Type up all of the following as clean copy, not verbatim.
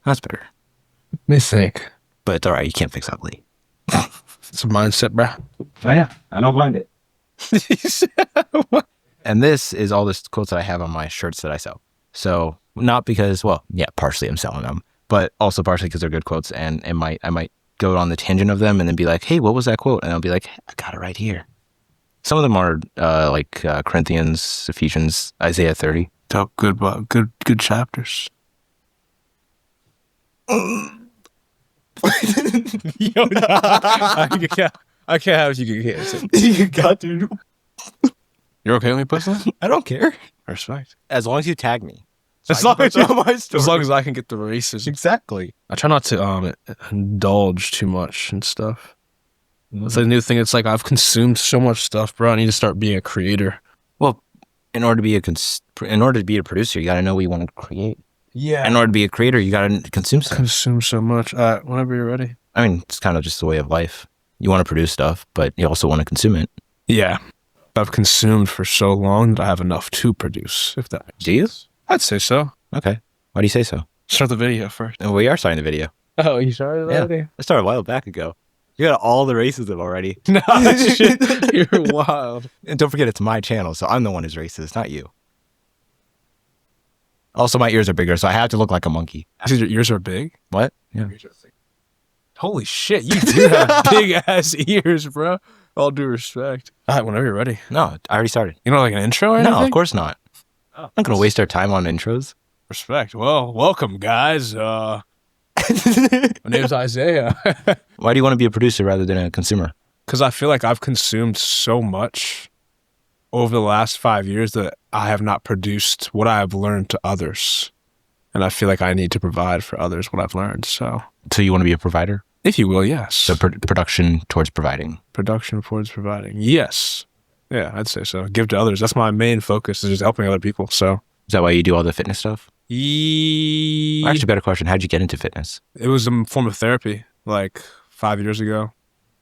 That's better. Let me think. But it's all right. You can't fix ugly. It's a mindset, bro. Oh, yeah. I don't mind it. And this is all the quotes that I have on my shirts that I sell. So not because, well, yeah, partially I'm selling them, but also partially because they're good quotes, and I might go on the tangent of them and then be like, hey, what was that quote? And I'll be like, I got it right here. Some of them are Corinthians, Ephesians, Isaiah 30. Good chapters. Yo, I can't have you get it. you got to. You're okay with me posting that? I don't care. Respect. As long as you tag me. As long as I can get the races. Exactly. I try not to indulge too much and stuff. It's a new thing. It's like I've consumed so much stuff, bro. I need to start being a creator. Well, in order to be a producer, you got to know what you want to create. Yeah. In order to be a creator, you got to consume stuff. Consume so much. Whenever you're ready. I mean, it's kind of just the way of life. You want to produce stuff, but you also want to consume it. Yeah. I've consumed for so long that I have enough to produce, if that makes sense. Do you? I'd say so. Okay. Why do you say so? Start the video first. And we are starting the video. Oh, you started already? Yeah. I started a while back ago. You got all the racism already. No, shit. You're wild. And don't forget, it's my channel, so I'm the one who's racist, not you. Also, my ears are bigger, so I have to look like a monkey. Your ears are big? What? Yeah. Holy shit, you do have big ass ears, bro. All due respect. All right, whenever you're ready. No, I already started. You know, like an intro or anything? No, of course not. Oh, I'm not going to waste our time on intros. Respect. Well, welcome, guys. My name's Isaiah. Why do you want to be a producer rather than a consumer? Because I feel like I've consumed so much over the last 5 years that I have not produced what I have learned to others. And I feel like I need to provide for others what I've learned. So you want to be a provider? If you will, yes. So production towards providing. Production towards providing. Yes. Yeah, I'd say so. Give to others. That's my main focus, is just helping other people. So is that why you do all the fitness stuff? Actually, better question. How'd you get into fitness? It was a form of therapy, like 5 years ago.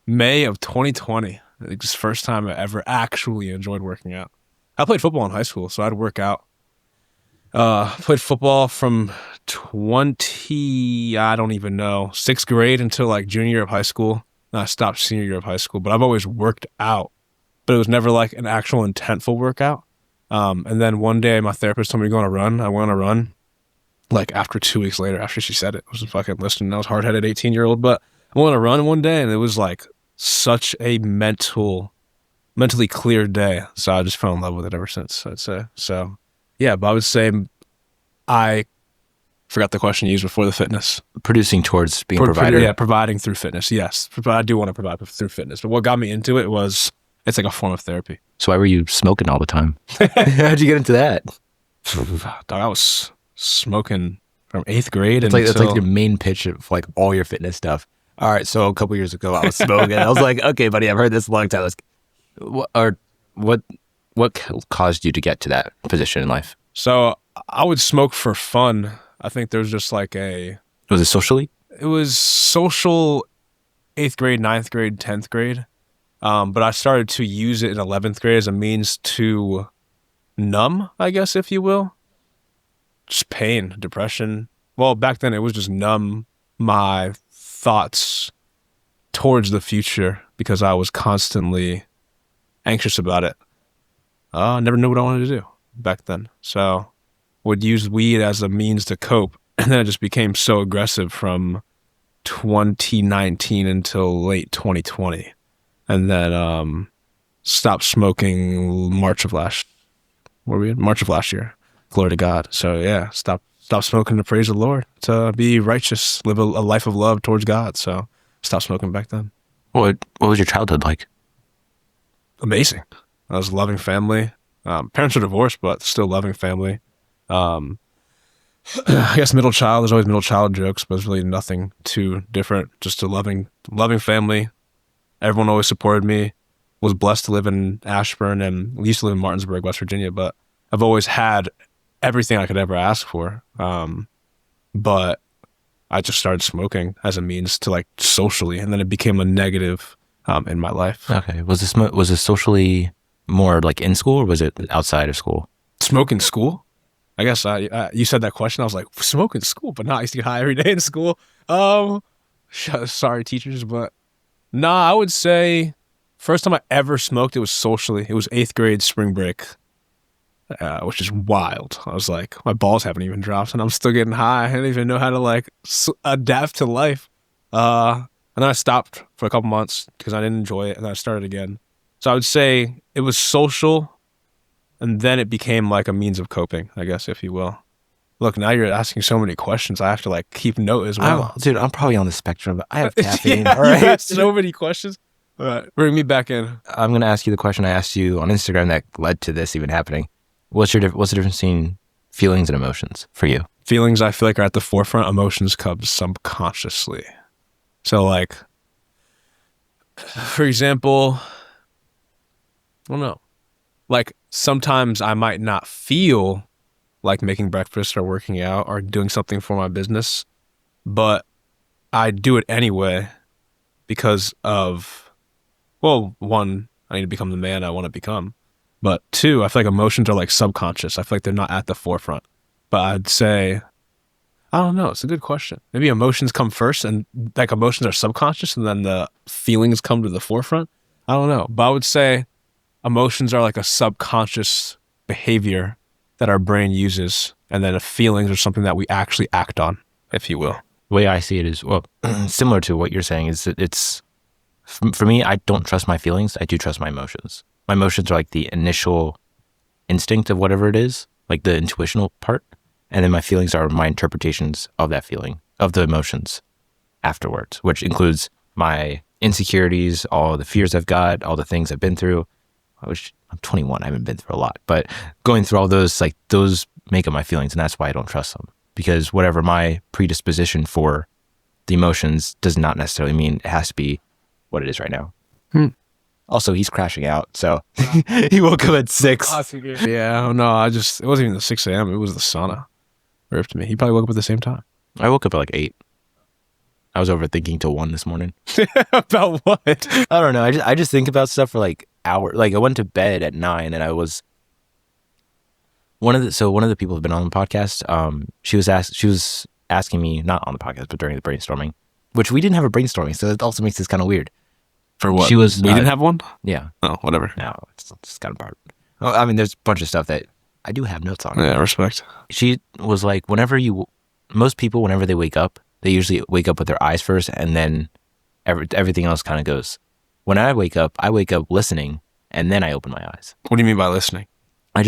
May of 2020. It was the first time I ever actually enjoyed working out. I played football in high school, so I'd work out. Played football from 6th grade until like junior year of high school. And I stopped senior year of high school, but I've always worked out, but it was never like an actual intentful workout. And then one day my therapist told me to go on a run. I went on a run like after 2 weeks later, after she said it. I was fucking listening. I was hard-headed 18-year-old, but I went on a run one day and it was like such a mentally clear day. So I just fell in love with it ever since, I'd say. So yeah, but I would say I forgot the question you used before the fitness. Producing towards being a provider. Yeah, providing through fitness. Yes, I do want to provide through fitness. But what got me into it was it's like a form of therapy. So why were you smoking all the time? How'd you get into that? Dog, I was smoking from 8th grade. It's like your main pitch of like all your fitness stuff. All right, so a couple years ago I was smoking. I was like, okay, buddy, I've heard this a long time. What caused you to get to that position in life? So I would smoke for fun. I think there's just like Was it socially? It was social 8th grade, 9th grade, 10th grade. But I started to use it in 11th grade as a means to numb, I guess, if you will. Just pain, depression. Well, back then it was just numb my thoughts towards the future because I was constantly anxious about it. I never knew what I wanted to do back then. So would use weed as a means to cope. And then it just became so aggressive from 2019 until late 2020. And then stopped smoking March of last year. Glory to God. So yeah, stop smoking to praise the Lord, to be righteous, live a life of love towards God. So stop smoking back then. What was your childhood like? Amazing. I was a loving family. Parents are divorced, but still loving family. I guess middle child. There's always middle child jokes, but it's really nothing too different. Just a loving family. Everyone always supported me. Was blessed to live in Ashburn and used to live in Martinsburg, West Virginia. But I've always had everything I could ever ask for. But I just started smoking as a means to like socially, and then it became a negative in my life. Okay. Was it socially more like in school, or was it outside of school? Smoke in school? I guess you said that question. I was like, smoke in school, but not. I used to get high every day in school. Um, sorry, teachers, but nah, I would say first time I ever smoked, it was socially. It was 8th grade spring break, which is wild. I was like, my balls haven't even dropped, and I'm still getting high. I don't even know how to like adapt to life. And then I stopped for a couple months because I didn't enjoy it, and then I started again. So I would say it was social, and then it became like a means of coping, I guess, if you will. Look, now you're asking so many questions. I have to like keep note as well. Dude, I'm probably on the spectrum. I have caffeine. Yeah, all right. you asked so many questions. All right, bring me back in. I'm going to ask you the question I asked you on Instagram that led to this even happening. What's the difference between feelings and emotions for you? Feelings, I feel like, are at the forefront. Emotions come subconsciously. So, like, for example, I don't know. Like, sometimes I might not feel like making breakfast or working out or doing something for my business, but I do it anyway because of, well, one, I need to become the man I want to become. But two, I feel like emotions are like subconscious. I feel like they're not at the forefront. But I'd say, I don't know. It's a good question. Maybe emotions come first and like emotions are subconscious and then the feelings come to the forefront. I don't know. But I would say emotions are like a subconscious behavior that our brain uses. And then feelings are something that we actually act on, if you will. The way I see it is, well, similar to what you're saying is that it's, for me, I don't trust my feelings. I do trust my emotions. My emotions are like the initial instinct of whatever it is, like the intuitional part. And then my feelings are my interpretations of that feeling, of the emotions afterwards, which includes my insecurities, all the fears I've got, all the things I've been through. Which I'm 21, I haven't been through a lot, but going through all those, like those make up my feelings. And that's why I don't trust them, because whatever my predisposition for the emotions does not necessarily mean it has to be what it is right now. Also, he's crashing out, so he woke up at 6. Yeah, no, it wasn't even the 6 a.m. It was the sauna. Ripped me. He probably woke up at the same time. I woke up at like 8. I was overthinking till 1 this morning. About what? I don't know. I just think about stuff for like hours. Like I went to bed at 9, and I was one of the people who've been on the podcast. She was asking me, not on the podcast, but during the brainstorming, which we didn't have a brainstorming, so it also makes this kind of weird. For what? We didn't have one? Yeah. Oh, whatever. No, it's just kind of part. Oh, I mean, there's a bunch of stuff that I do have notes on. Yeah, respect. She was like, most people, whenever they wake up, they usually wake up with their eyes first, and then everything else kind of goes. When I wake up listening, and then I open my eyes. What do you mean by listening? I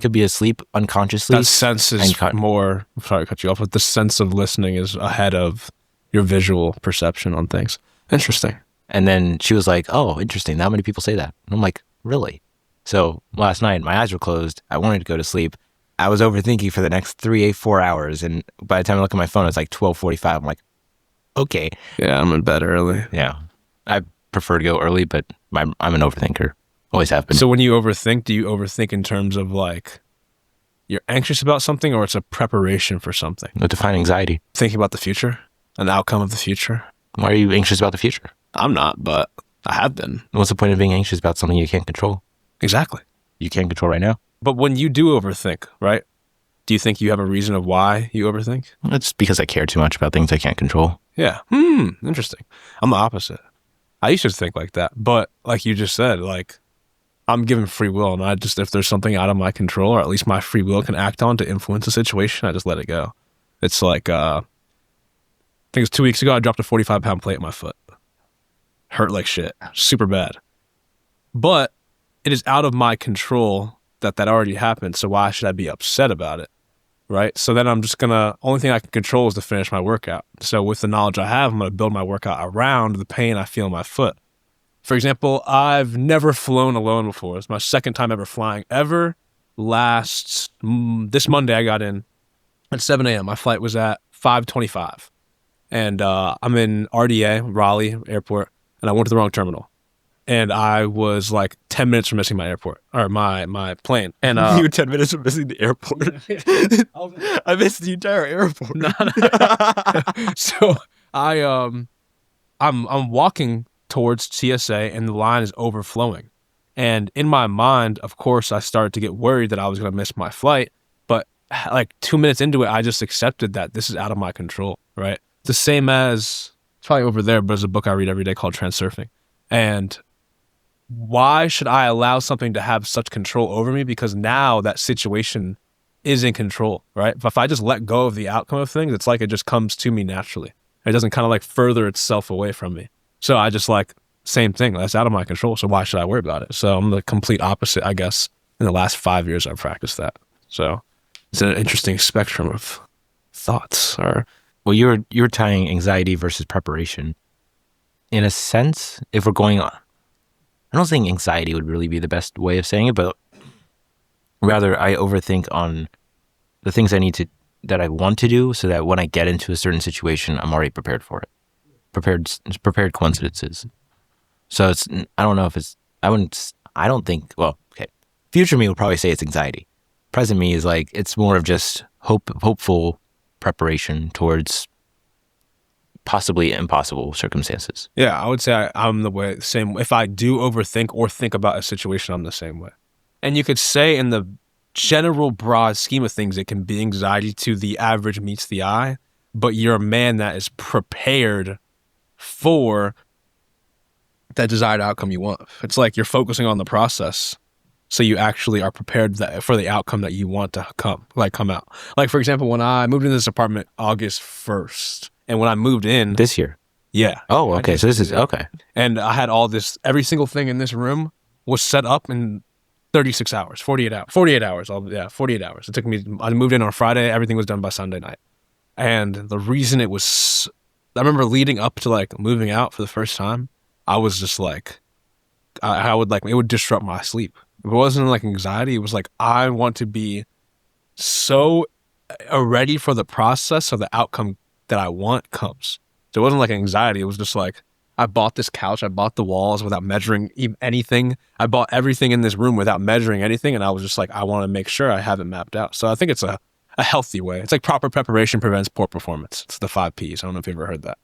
could be asleep unconsciously. That sense is more, I'm sorry to cut you off, but the sense of listening is ahead of your visual perception on things. Interesting. And then she was like, oh, interesting. Not many people say that. And I'm like, really? So last night, my eyes were closed. I wanted to go to sleep. I was overthinking for the next 4 hours. And by the time I look at my phone, it's like 12:45. I'm like, okay. Yeah, I'm in bed early. Yeah. I prefer to go early, but I'm an overthinker. Always have been. So when you overthink, do you overthink in terms of like you're anxious about something, or it's a preparation for something? Define anxiety. Thinking about the future, an outcome of the future. Why are you anxious about the future? I'm not, but I have been. What's the point of being anxious about something you can't control? Exactly. You can't control right now. But when you do overthink, right? Do you think you have a reason of why you overthink? It's because I care too much about things I can't control. Yeah. Interesting. I'm the opposite. I used to think like that, but like you just said, like I'm given free will, and if there's something out of my control, or at least my free will can act on to influence the situation, I just let it go. It's like, I think it was 2 weeks ago, I dropped a 45-pound plate at my foot. Hurt like shit. Super bad. But it is out of my control that already happened, so why should I be upset about it? Right? So then I'm just only thing I can control is to finish my workout. So with the knowledge I have, I'm going to build my workout around the pain I feel in my foot. For example, I've never flown alone before. It's my second time ever flying ever. This Monday I got in at 7 a.m. My flight was at 5:25. And I'm in RDA, Raleigh Airport, and I went to the wrong terminal. And I was like 10 minutes from missing my airport, or my plane. And you were 10 minutes from missing the airport. I missed the entire airport. So I'm walking towards TSA, and the line is overflowing. And in my mind, of course, I started to get worried that I was going to miss my flight. But like 2 minutes into it, I just accepted that this is out of my control, right? It's the same as, it's probably over there, but there's a book I read every day called Transurfing. And why should I allow something to have such control over me? Because now that situation is in control, right? But if I just let go of the outcome of things, it's like it just comes to me naturally. It doesn't kind of like further itself away from me. So I just like, same thing, that's out of my control. So why should I worry about it? So I'm the complete opposite, I guess. In the last 5 years, I've practiced that. So it's an interesting spectrum of thoughts. Or Well, you're tying anxiety versus preparation. In a sense, if we're going on, I don't think anxiety would really be the best way of saying it, but rather I overthink on the things that I want to do, so that when I get into a certain situation, I'm already prepared for it. Prepared coincidences. So I don't know if it's, I don't think, well, okay. Future me would probably say it's anxiety. Present me is like, it's more of just hopeful preparation towards possibly impossible circumstances. yeah, I would say I'm the same. If I do overthink or think about a situation, I'm the same way. And you could say in the general broad scheme of things, it can be anxiety to the average meets the eye, but you're a man that is prepared for that desired outcome you want. It's like you're focusing on the process, so you actually are prepared for the outcome that you want to come out. Like, for example, when I moved into this apartment August 1st, and when I moved in This year. yeah. Oh, okay. So this is, okay. And I had all this, every single thing in this room was set up in 36 hours, 48 hours, 48 hours. 48 hours. It took me, I moved in on Friday. Everything was done by Sunday night. And the reason it was, I remember leading up to like moving out for the first time, I was just like, I would like, it would disrupt my sleep. It wasn't like anxiety. It was like, I want to be so ready for the process so the outcome that I want comes. So it wasn't like anxiety. It was just like, I bought this couch. I bought the walls without measuring anything. I bought everything in this room without measuring anything. And I was just like, I want to make sure I have it mapped out. So I think it's a healthy way. It's like proper preparation prevents poor performance. It's the 5 Ps. I don't know if you've ever heard that.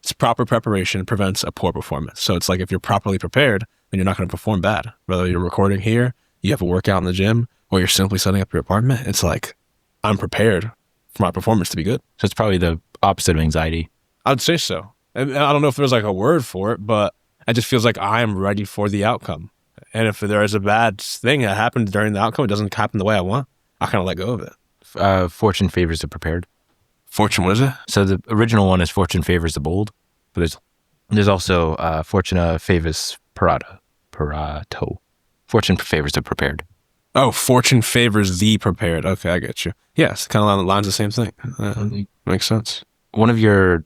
It's proper preparation prevents a poor performance. So it's like if you're properly prepared, then you're not going to perform bad. Whether you're recording here, you have a workout in the gym, or you're simply setting up your apartment, it's like, I'm prepared for my performance to be good. So it's probably the opposite of anxiety. I'd say so. And I don't know if there's like a word for it, but it just feels like I am ready for the outcome. And if there is a bad thing that happens during the outcome, it doesn't happen the way I want, I kind of let go of it. Fortune favors the prepared. Fortune, what is it? So the original one is fortune favors the bold, but there's also fortuna favors parato. Fortune favors the prepared. Oh, fortune favors the prepared. Okay, I get you. Yes, kind of along the lines of the same thing. Makes sense. One of your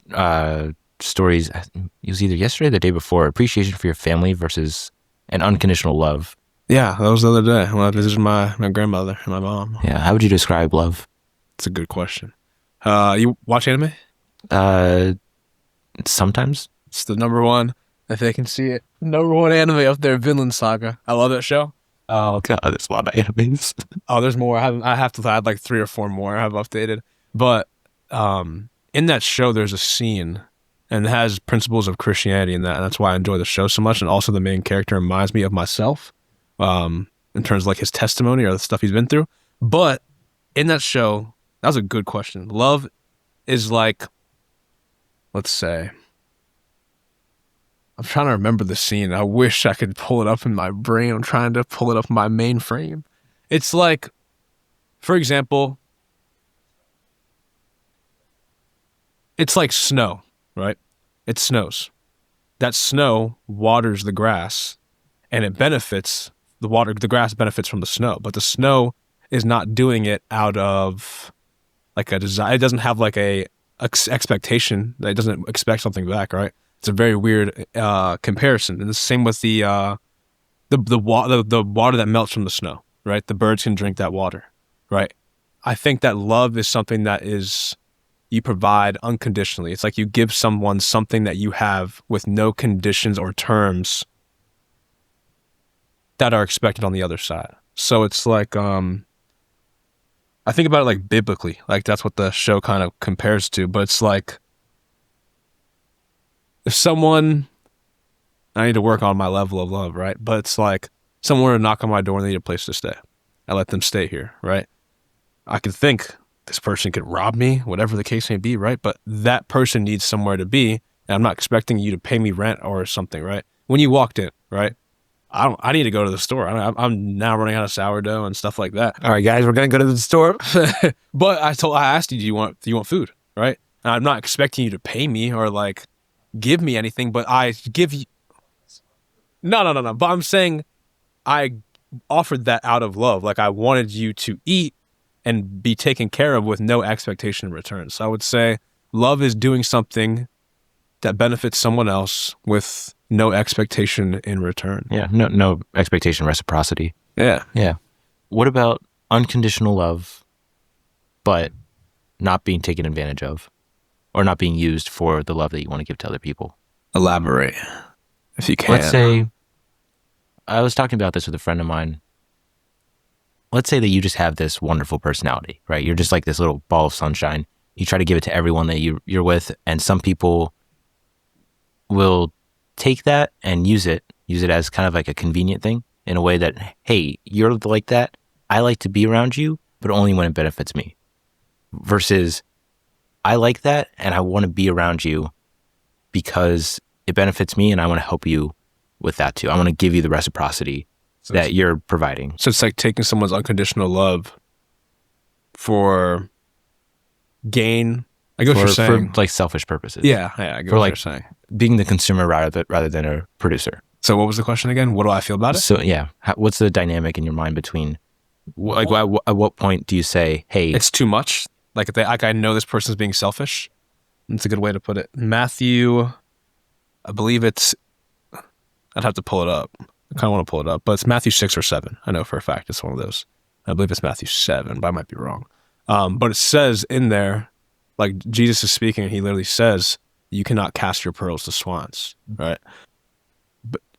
stories, it was either yesterday or the day before, appreciation for your family versus an unconditional love. Yeah, that was the other day when I visited my grandmother and my mom. Yeah, how would you describe love? It's a good question. You watch anime? Sometimes. It's the number one, if they can see it, number one anime up there, Vinland Saga. I love that show. Oh God, there's a lot of animes. Oh, there's more. I have to add like 3 or 4 more I've updated. But in that show, there's a scene and it has principles of Christianity in that. And that's why I enjoy the show so much. And also the main character reminds me of myself in terms of like his testimony or the stuff he's been through. But in that show, that was a good question. Love is like, let's say, I'm trying to remember the scene. I wish I could pull it up in my brain. I'm trying to pull it up in my mainframe. It's like, for example, it's like snow, right? It snows. That snow waters the grass and it benefits the water. The grass benefits from the snow, but the snow is not doing it out of like a desire. It doesn't have like a expectation. It doesn't expect something back, right? It's a very weird comparison. And the same with the water that melts from the snow, right? The birds can drink that water, right? I think that love is something that is you provide unconditionally. It's like you give someone something that you have with no conditions or terms that are expected on the other side. So it's like I think about it like biblically, like that's what the show kind of compares to, but it's like if someone, I need to work on my level of love, right? But it's like someone were to knock on my door and they need a place to stay. I let them stay here, right? I could think this person could rob me, whatever the case may be, right? But that person needs somewhere to be, and I'm not expecting you to pay me rent or something, right? When you walked in, right? I need to go to the store. I'm now running out of sourdough and stuff like that. All right, guys, we're gonna go to the store. But I asked you, do you want food, right? And I'm not expecting you to pay me or like give me anything, but I give you. No. But I'm saying I offered that out of love. Like I wanted you to eat and be taken care of with no expectation in return. So I would say love is doing something that benefits someone else with no expectation in return. Yeah, no expectation, reciprocity. Yeah. Yeah. What about unconditional love, but not being taken advantage of or not being used for the love that you want to give to other people? Elaborate, if you can. Let's say, I was talking about this with a friend of mine. Let's say that you just have this wonderful personality, right? You're just like this little ball of sunshine. You try to give it to everyone that you're with, and some people will take that and use it as kind of like a convenient thing in a way that, hey, you're like that. I like to be around you, but only when it benefits me. Versus, I like that and I want to be around you because it benefits me and I want to help you with that too. I want to give you the reciprocity that you're providing. So it's like taking someone's unconditional love for gain. I get what you're saying. For like selfish purposes. Yeah, I get what you're saying. Being the consumer rather than a producer. So what was the question again? What do I feel about it? So yeah, what's the dynamic in your mind between, like, at what point do you say, hey, it's too much? Like, I know this person's being selfish. That's a good way to put it. Matthew, I believe it's, I'd have to pull it up. I kind of want to pull it up, but it's Matthew 6 or 7. I know for a fact it's one of those. I believe it's Matthew 7, but I might be wrong. But it says in there, like Jesus is speaking, and he literally says, you cannot cast your pearls to swans, right?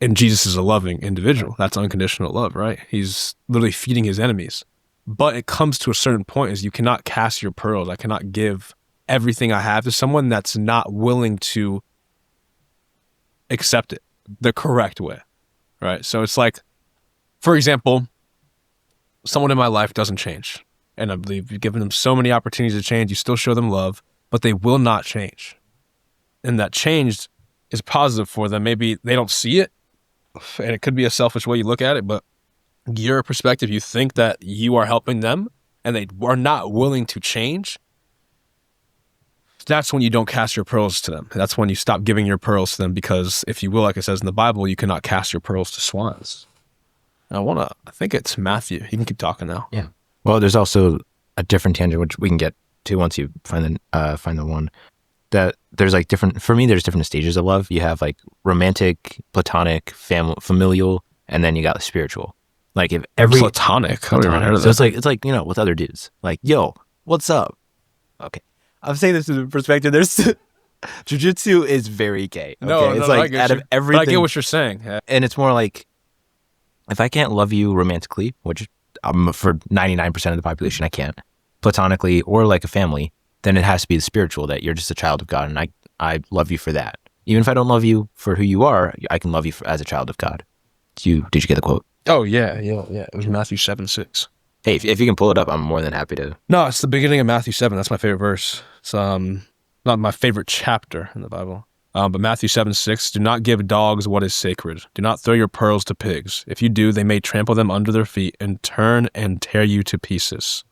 And Jesus is a loving individual. That's unconditional love, right? He's literally feeding his enemies. But it comes to a certain point is you cannot cast your pearls. I cannot give everything I have to someone that's not willing to accept it the correct way, right? So it's like, for example, someone in my life doesn't change. And I believe you've given them so many opportunities to change. You still show them love, but they will not change. And that change is positive for them. Maybe they don't see it, and it could be a selfish way you look at it, but your perspective, you think that you are helping them and they are not willing to change. That's when you don't cast your pearls to them. That's when you stop giving your pearls to them, because if you will, like it says in the Bible, you cannot cast your pearls to swans. I think it's Matthew. You can keep talking now. Yeah. Well, there's also a different tangent, which we can get to once you find the one, that there's like different, for me, there's different stages of love. You have like romantic, platonic, familial, and then you got the spiritual. Like if every platonic, I don't even heard of that. So it's like, you know, with other dudes, like, yo, what's up? Okay. I'm saying this from the perspective, jiu-jitsu is very gay. Okay? No, it's like out of everything. But I get what you're saying. Yeah. And it's more like, if I can't love you romantically, which for 99% of the population, I can't, platonically or like a family, then it has to be the spiritual, that you're just a child of God. And I love you for that. Even if I don't love you for who you are, I can love you as a child of God. Did you get the quote? Oh, yeah. It was Matthew 7:6. Hey, if you can pull it up, I'm more than happy to. No, it's the beginning of Matthew 7. That's my favorite verse. It's not my favorite chapter in the Bible. But Matthew 7:6, do not give dogs what is sacred. Do not throw your pearls to pigs. If you do, they may trample them under their feet and turn and tear you to pieces.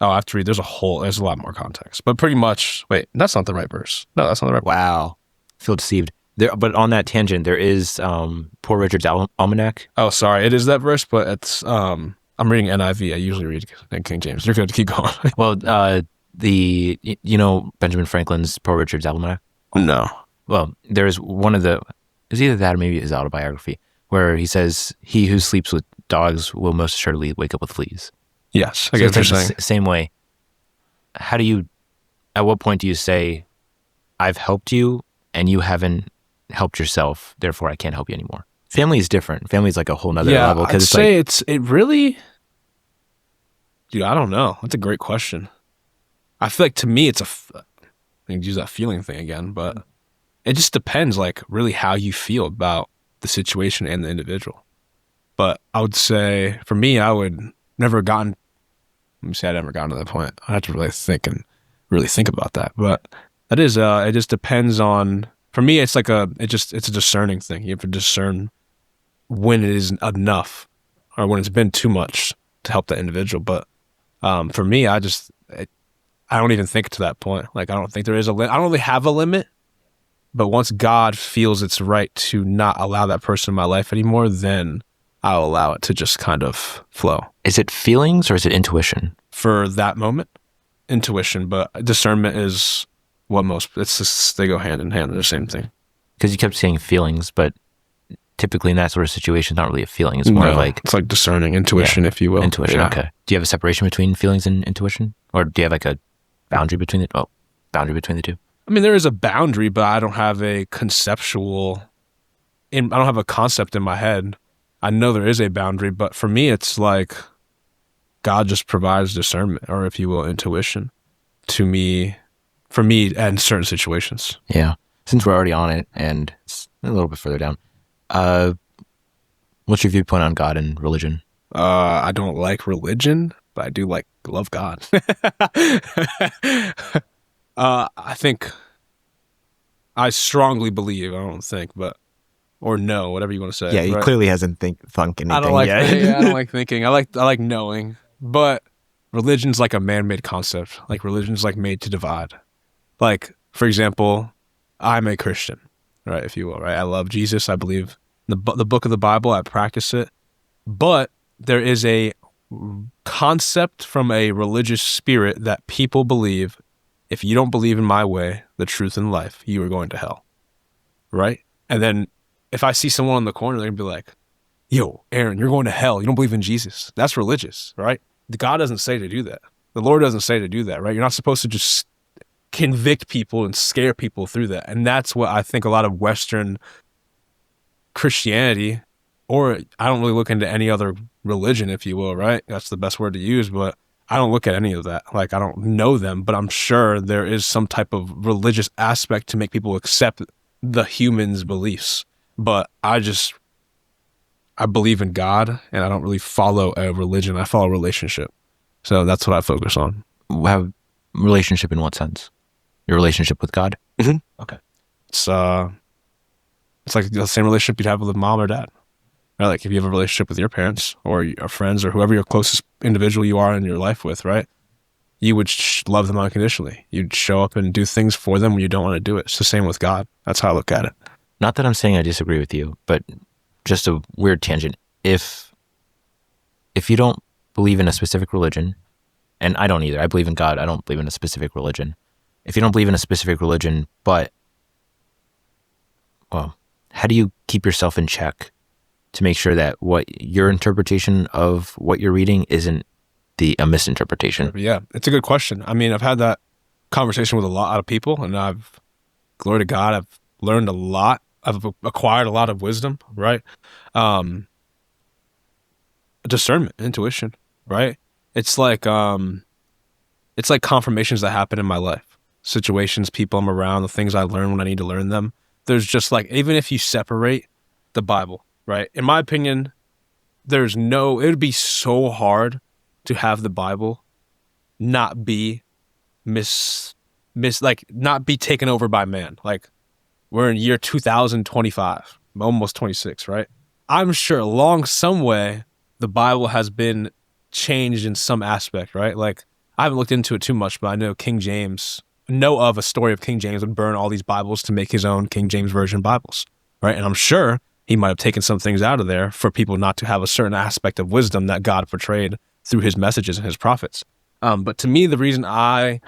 Oh, I have to read. There's a lot more context. But pretty much, wait, that's not the right verse. No, that's not the right verse. Wow. I feel deceived. But on that tangent, there is Poor Richard's Almanac. Oh, sorry. It is that verse, but it's, I'm reading NIV. I usually read King James. You're good to keep going. Well, you know Benjamin Franklin's Poor Richard's Almanac? No. Well, there's one of it's either that or maybe his autobiography, where he says, he who sleeps with dogs will most assuredly wake up with fleas. Yes, I get what you're saying. Same way. At what point do you say, I've helped you and you haven't helped yourself, therefore I can't help you anymore? Family is different. Family is like a whole nother level. I'd say it really, dude, I don't know. That's a great question. I feel like to me, I can use that feeling thing again, but it just depends, like really how you feel about the situation and the individual. But I would say for me, I would never gotten. Let me say I never gotten to that point. I have to really think about that. But that is, it just depends on. For me, it's like it's a discerning thing. You have to discern when it is enough, or when it's been too much to help that individual. But for me, I don't even think to that point. Like I don't think there is a limit. I don't really have a limit. But once God feels it's right to not allow that person in my life anymore, then I'll allow it to just kind of flow. Is it feelings or is it intuition? For that moment, intuition, but discernment is what it's just, they go hand in hand. They're the same thing. Because you kept saying feelings, but typically in that sort of situation, it's not really a feeling. It's more like... It's like discerning, intuition, if you will. Intuition, okay. Do you have a separation between feelings and intuition? Or do you have like a boundary between the two? I mean, there is a boundary, but I don't have a conceptual... I don't have a concept in my head. I know there is a boundary, but for me, it's like God just provides discernment, or if you will, intuition for me in certain situations. Yeah. Since we're already on it, and it's a little bit further down, what's your viewpoint on God and religion? I don't like religion, but I do love God. I think I strongly believe, or no, whatever you want to say. Yeah, he right? clearly hasn't thunk anything I don't like yet. I don't like thinking. I like knowing. But religion's like a man-made concept. Like religion's like made to divide. Like, for example, I'm a Christian, right, if you will, right? I love Jesus. I believe the book of the Bible. I practice it. But there is a concept from a religious spirit that people believe, if you don't believe in my way, the truth and life, you are going to hell, right? And then if I see someone on the corner, they're going to be like, yo, Aaron, you're going to hell. You don't believe in Jesus. That's religious, right? God doesn't say to do that. The Lord doesn't say to do that, right? You're not supposed to just convict people and scare people through that. And that's what I think a lot of Western Christianity, or I don't really look into any other religion, if you will, right? That's the best word to use, but I don't look at any of that. Like, I don't know them, but I'm sure there is some type of religious aspect to make people accept the human's beliefs. But I believe in God, and I don't really follow a religion. I follow a relationship. So that's what I focus on. Have relationship in what sense? Your relationship with God? Mm-hmm. Okay. It's like the same relationship you'd have with a mom or dad. Right? Like if you have a relationship with your parents or your friends or whoever your closest individual you are in your life with, right? You would love them unconditionally. You'd show up and do things for them when you don't want to do it. It's the same with God. That's how I look at it. Not that I'm saying I disagree with you, but just a weird tangent. If you don't believe in a specific religion, and I don't either, I believe in God, I don't believe in a specific religion. If you don't believe in a specific religion, but, well, how do you keep yourself in check to make sure that what your interpretation of what you're reading isn't a misinterpretation? Yeah, it's a good question. I mean, I've had that conversation with a lot of people, and glory to God, I've learned a lot. I've acquired a lot of wisdom, right? Discernment, intuition, right? It's like confirmations that happen in my life, situations, people I'm around, the things I learn when I need to learn them. There's just like, even if you separate the Bible, right? In my opinion, it would be so hard to have the Bible not be not be taken over by man. Like, we're in year 2025, almost 26, right? I'm sure along some way, the Bible has been changed in some aspect, right? Like, I haven't looked into it too much, but I know of a story of King James would burn all these Bibles to make his own King James Version Bibles, right? And I'm sure he might have taken some things out of there for people not to have a certain aspect of wisdom that God portrayed through his messages and his prophets. But to me, the reason I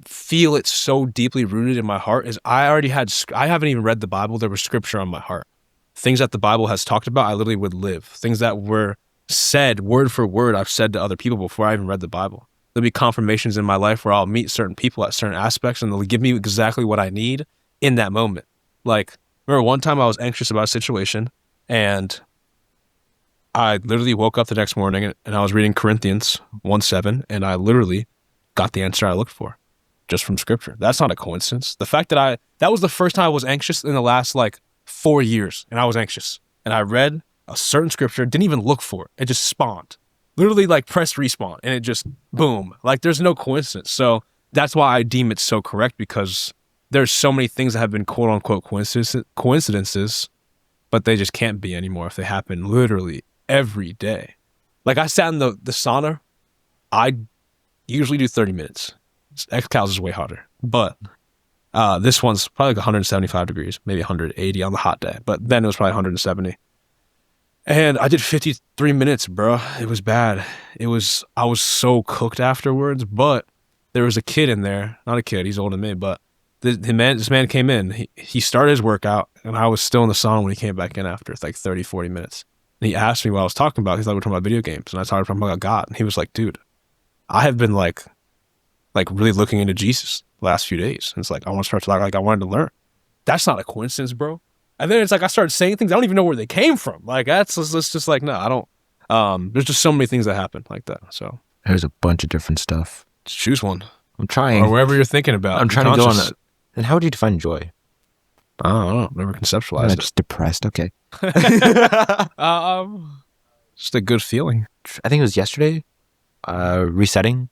feel it's so deeply rooted in my heart is I haven't even read the Bible. There was scripture on my heart. Things that the Bible has talked about, I literally would live. Things that were said word for word, I've said to other people before I even read the Bible. There'll be confirmations in my life where I'll meet certain people at certain aspects and they'll give me exactly what I need in that moment. Like, remember one time I was anxious about a situation and I literally woke up the next morning and I was reading Corinthians 1:7 and I literally got the answer I looked for just from scripture. That's not a coincidence. The fact that was the first time I was anxious in the last 4 years, and I was anxious. And I read a certain scripture, didn't even look for it. It just spawned. Literally like pressed respawn and it just boom. Like there's no coincidence. So that's why I deem it so correct, because there's so many things that have been quote unquote coincidences, but they just can't be anymore if they happen literally every day. Like I sat in the sauna. I usually do 30 minutes. X-Cal's is way harder. But this one's probably like 175 degrees, maybe 180 on the hot day. But then it was probably 170. And I did 53 minutes, bro. It was bad. I was so cooked afterwards, but there was a kid in there. Not a kid, he's older than me, but this man came in. He started his workout, and I was still in the sauna when he came back in after like 30, 40 minutes. And he asked me what I was talking about. He's like, we're talking about video games. And I started talking about God. And he was like, dude, I have been like really looking into Jesus the last few days. And it's like, I want to start to like I wanted to learn. That's not a coincidence, bro. And then it's like I started saying things I don't even know where they came from. Like it's just like, no, I don't. There's just so many things that happen like that. So There's a bunch of different stuff. just choose one. I'm trying. Or wherever you're thinking about. I'm trying to go on it. And how would you define joy? I don't know. Never conceptualized I'm it. just depressed. Okay. Just a good feeling. I think it was yesterday. Resetting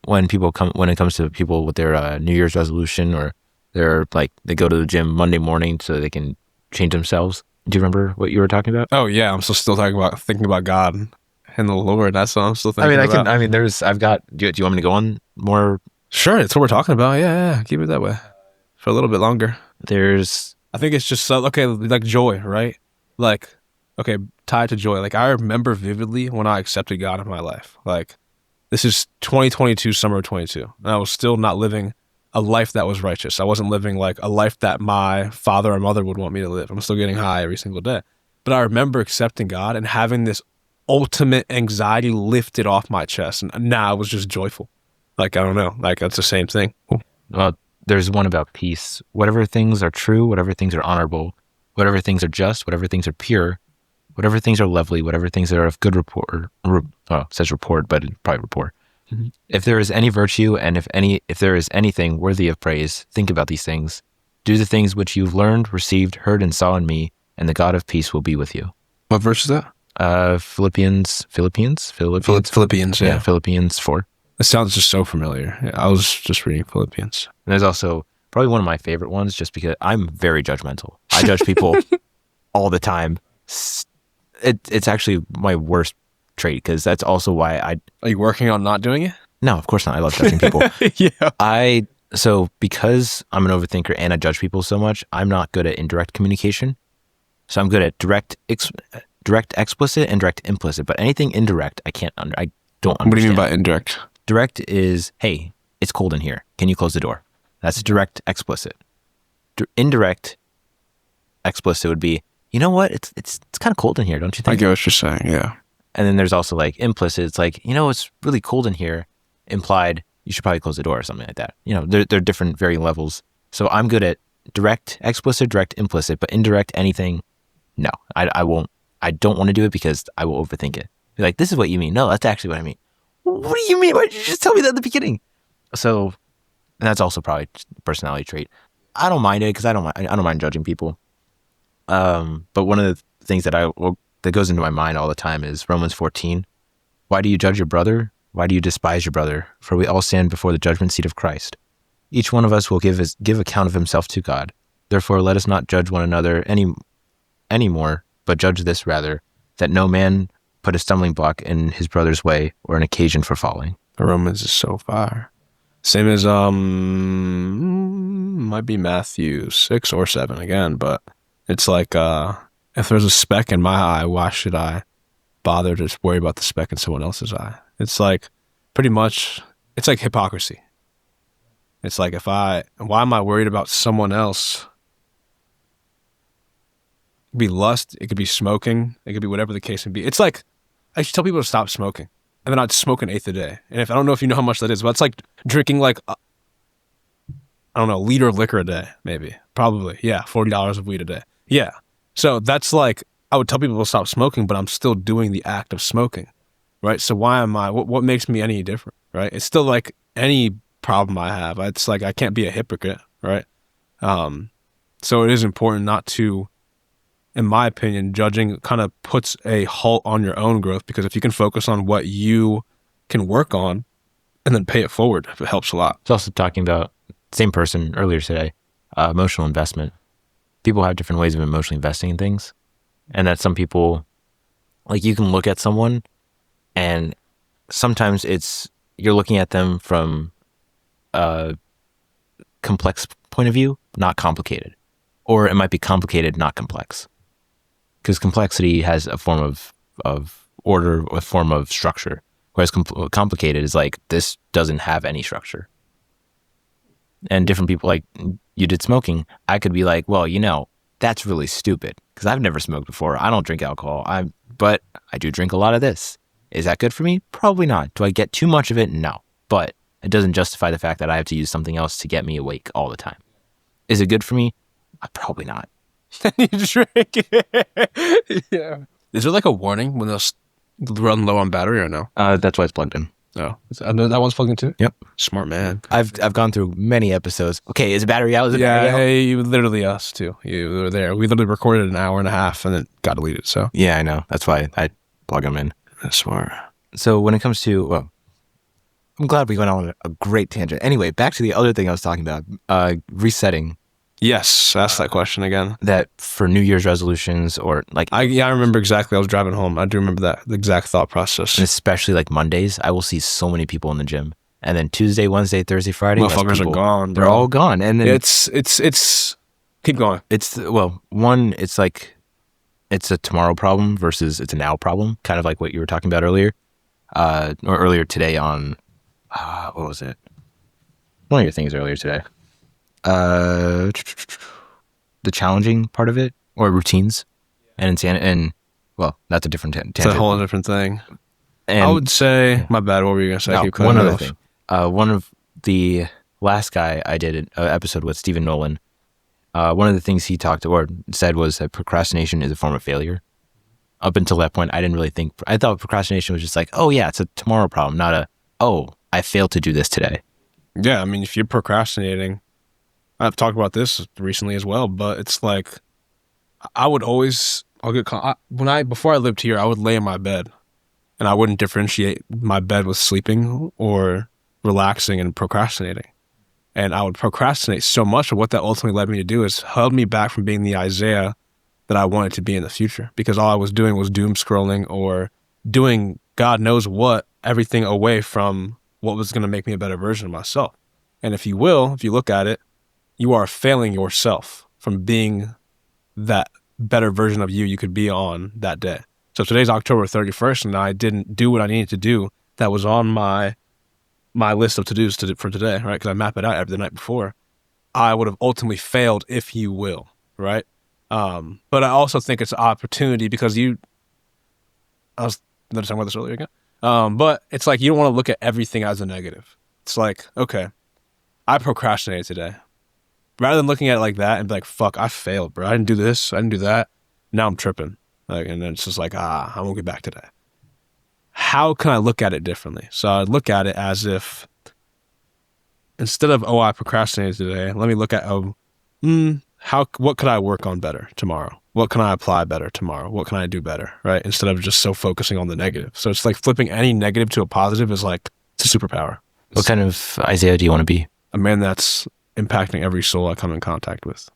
when it comes to people with their New Year's resolution, or they go to the gym Monday morning so they can change themselves. Do you remember what you were talking about? Oh yeah, I'm still thinking about God and the Lord. That's what I'm still thinking about. Do you want me to go on more? Sure, that's what we're talking about. Yeah. Keep it that way for a little bit longer. I think it's just okay, like joy, right? Like, okay, tied to joy. Like I remember vividly when I accepted God in my life. Like this is 2022, summer of 22. And I was still not living a life that was righteous. I wasn't living like a life that my father or mother would want me to live. I'm still getting high every single day. But I remember accepting God and having this ultimate anxiety lifted off my chest. And now I was just joyful. Like, I don't know. Like, that's the same thing. Well, there's one about peace. Whatever things are true, whatever things are honorable, whatever things are just, whatever things are pure, whatever things are lovely, whatever things are of good report. It says report, but it's probably report. Mm-hmm. If there is any virtue, and if there is anything worthy of praise, think about these things. Do the things which you've learned, received, heard, and saw in me, and the God of peace will be with you. What verse is that? Philippians. Yeah. Philippians 4. It sounds just so familiar. Yeah, I was just reading Philippians. And there's also probably one of my favorite ones, just because I'm very judgmental. I judge people all the time. It's actually my worst trait, because that's also why Are you working on not doing it? No, of course not. I love judging people. Yeah. So because I'm an overthinker and I judge people so much, I'm not good at indirect communication. So I'm good at direct explicit and direct implicit, but anything indirect, I don't understand. What do you mean by indirect? Direct is, hey, it's cold in here. Can you close the door? That's direct explicit. Indirect explicit would be, you know what? It's kind of cold in here, don't you think? I get what you're saying, yeah. And then there's also like implicit. It's like, you know, it's really cold in here. Implied, you should probably close the door or something like that. You know, they're different varying levels. So I'm good at direct explicit, direct implicit, but indirect anything, no. I won't. I don't want to do it because I will overthink it. Be like, this is what you mean. No, that's actually what I mean. What do you mean? Why did you just tell me that at the beginning? So, and that's also probably a personality trait. I don't mind it because I don't mind judging people. But one of the things that goes into my mind all the time is Romans 14. Why do you judge your brother? Why do you despise your brother? For we all stand before the judgment seat of Christ. Each one of us will give account of himself to God. Therefore, let us not judge one another any more, but judge this rather, that no man put a stumbling block in his brother's way or an occasion for falling. Romans is so fire. Same as might be Matthew 6 or 7 again, but it's like if there's a speck in my eye, why should I bother to worry about the speck in someone else's eye? It's like pretty much, it's like hypocrisy. It's like why am I worried about someone else? It could be lust, it could be smoking, it could be whatever the case may be. It's like, I should tell people to stop smoking, and then I'd smoke an eighth a day. And I don't know if you know how much that is, but it's like drinking like, I don't know, a liter of liquor a day, maybe. Probably, yeah, $40 of weed a day. Yeah. So that's like, I would tell people to stop smoking, but I'm still doing the act of smoking, right? So why am I, what makes me any different, right? It's still like any problem I have. It's like, I can't be a hypocrite, right? So it is important not to in my opinion, judging kind of puts a halt on your own growth, because if you can focus on what you can work on and then pay it forward, it helps a lot. It's also talking about, same person earlier today, emotional investment. People have different ways of emotionally investing in things. And that some people, like, you can look at someone and sometimes you're looking at them from a complex point of view, not complicated. Or it might be complicated, not complex. Because complexity has a form of order, a form of structure. Whereas complicated is like, this doesn't have any structure. And different people, like you did smoking, I could be like, well, that's really stupid because I've never smoked before. I don't drink alcohol. But I do drink a lot of this. Is that good for me? Probably not. Do I get too much of it? No. But it doesn't justify the fact that I have to use something else to get me awake all the time. Is it good for me? Probably not. You drink it. Yeah. Is there like a warning when they'll run low on battery or no? That's why it's plugged in. Oh, that one's plugged in too? Yep. Smart man. I've gone through many episodes. Okay, is the battery out? Is the battery out? Yeah, literally us too. You were there. We literally recorded an hour and a half and then got deleted. So yeah, I know. That's why I plug them in. That's smart. So when it comes to, well, I'm glad we went on a great tangent. Anyway, back to the other thing I was talking about, resetting. Yes, ask that question again. That for New Year's resolutions or like... I remember exactly. I was driving home. I do remember that, the exact thought process. And especially like Mondays, I will see so many people in the gym. And then Tuesday, Wednesday, Thursday, Friday... Motherfuckers are gone, bro. They're all gone. And then... It's... Keep going. One, it's like... It's a tomorrow problem versus it's a now problem. Kind of like what you were talking about earlier. Or earlier today on... what was it? One of your things earlier today. The challenging part of it, or routines, and well, that's a different tangent. It's a whole different thing. And I would say, my bad. What were you gonna say? No, one other thing. One of the last guy I did an episode with, Stephen Nolan. One of the things he talked or said was that procrastination is a form of failure. Up until that point, I didn't really think. I thought procrastination was just like, oh yeah, it's a tomorrow problem, not a I failed to do this today. Yeah, I mean, if you're procrastinating. I've talked about this recently as well, but it's like before I lived here, I would lay in my bed and I wouldn't differentiate my bed with sleeping or relaxing and procrastinating. And I would procrastinate so much, and what that ultimately led me to do is held me back from being the Isaiah that I wanted to be in the future, because all I was doing was doom scrolling or doing God knows what, everything away from what was going to make me a better version of myself. And if you look at it, you are failing yourself from being that better version of you could be on that day. So today's October 31st, and I didn't do what I needed to do that was on my list of to-dos for today, right? Because I map it out the night before. I would have ultimately failed, if you will, right? But I also think it's an opportunity because I was talking about this earlier again. But it's like you don't want to look at everything as a negative. It's like, okay, I procrastinated today. Rather than looking at it like that and be like, fuck, I failed, bro. I didn't do this. I didn't do that. Now I'm tripping. And then it's just like, I won't get back today. How can I look at it differently? So I look at it as if instead of, I procrastinated today, let me look at, what could I work on better tomorrow? What can I apply better tomorrow? What can I do better, right? Instead of just so focusing on the negative. So it's like flipping any negative to a positive is like, it's a superpower. What kind of Isaiah do you want to be? A man that's impacting every soul I come in contact with.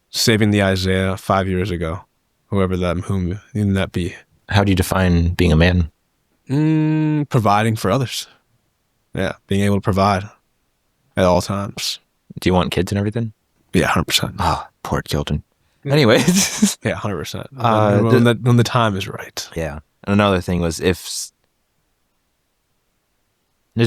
Saving the Isaiah 5 years ago, whoever that be. How do you define being a man? Providing for others. Yeah, being able to provide at all times. Do you want kids and everything? Yeah, 100%. Ah, poor children. Anyways. Yeah, 100%. When the time is right. Yeah. And another thing was there's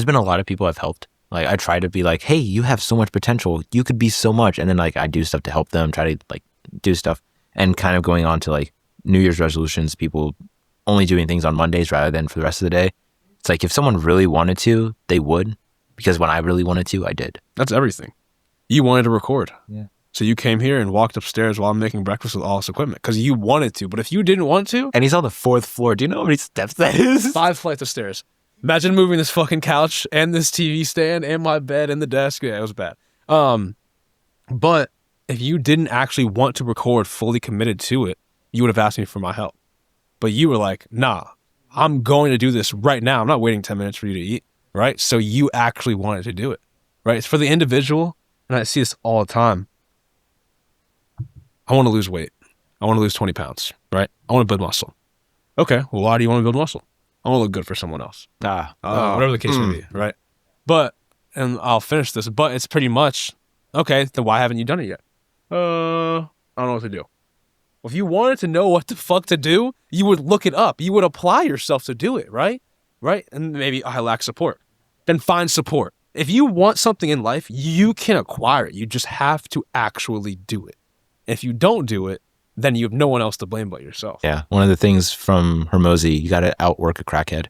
been a lot of people I've helped. Like, I try to be like, hey, you have so much potential. You could be so much. And then, like, I do stuff to help them, try to, like, do stuff. And kind of going on to, like, New Year's resolutions, people only doing things on Mondays rather than for the rest of the day. It's like, if someone really wanted to, they would. Because when I really wanted to, I did. That's everything. You wanted to record. Yeah. So you came here and walked upstairs while I'm making breakfast with all this equipment because you wanted to. But if you didn't want to... And he's on the 4th floor. Do you know how many steps that is? 5 flights of stairs. Imagine moving this fucking couch and this TV stand and my bed and the desk. Yeah, it was bad. But if you didn't actually want to record fully committed to it, you would have asked me for my help. But you were like, nah, I'm going to do this right now. I'm not waiting 10 minutes for you to eat, right? So you actually wanted to do it, right? It's for the individual, and I see this all the time. I want to lose weight. I want to lose 20 pounds, right? I want to build muscle. Okay, well, why do you want to build muscle? I want to look good for someone else. Whatever the case may be, right? But, and I'll finish this, but it's pretty much, okay, then why haven't you done it yet? I don't know what to do. Well, if you wanted to know what the fuck to do, you would look it up. You would apply yourself to do it, right? Right? And maybe I lack support. Then find support. If you want something in life, you can acquire it. You just have to actually do it. If you don't do it, then you have no one else to blame but yourself. Yeah. One of the things from Hormozy, you got to outwork a crackhead.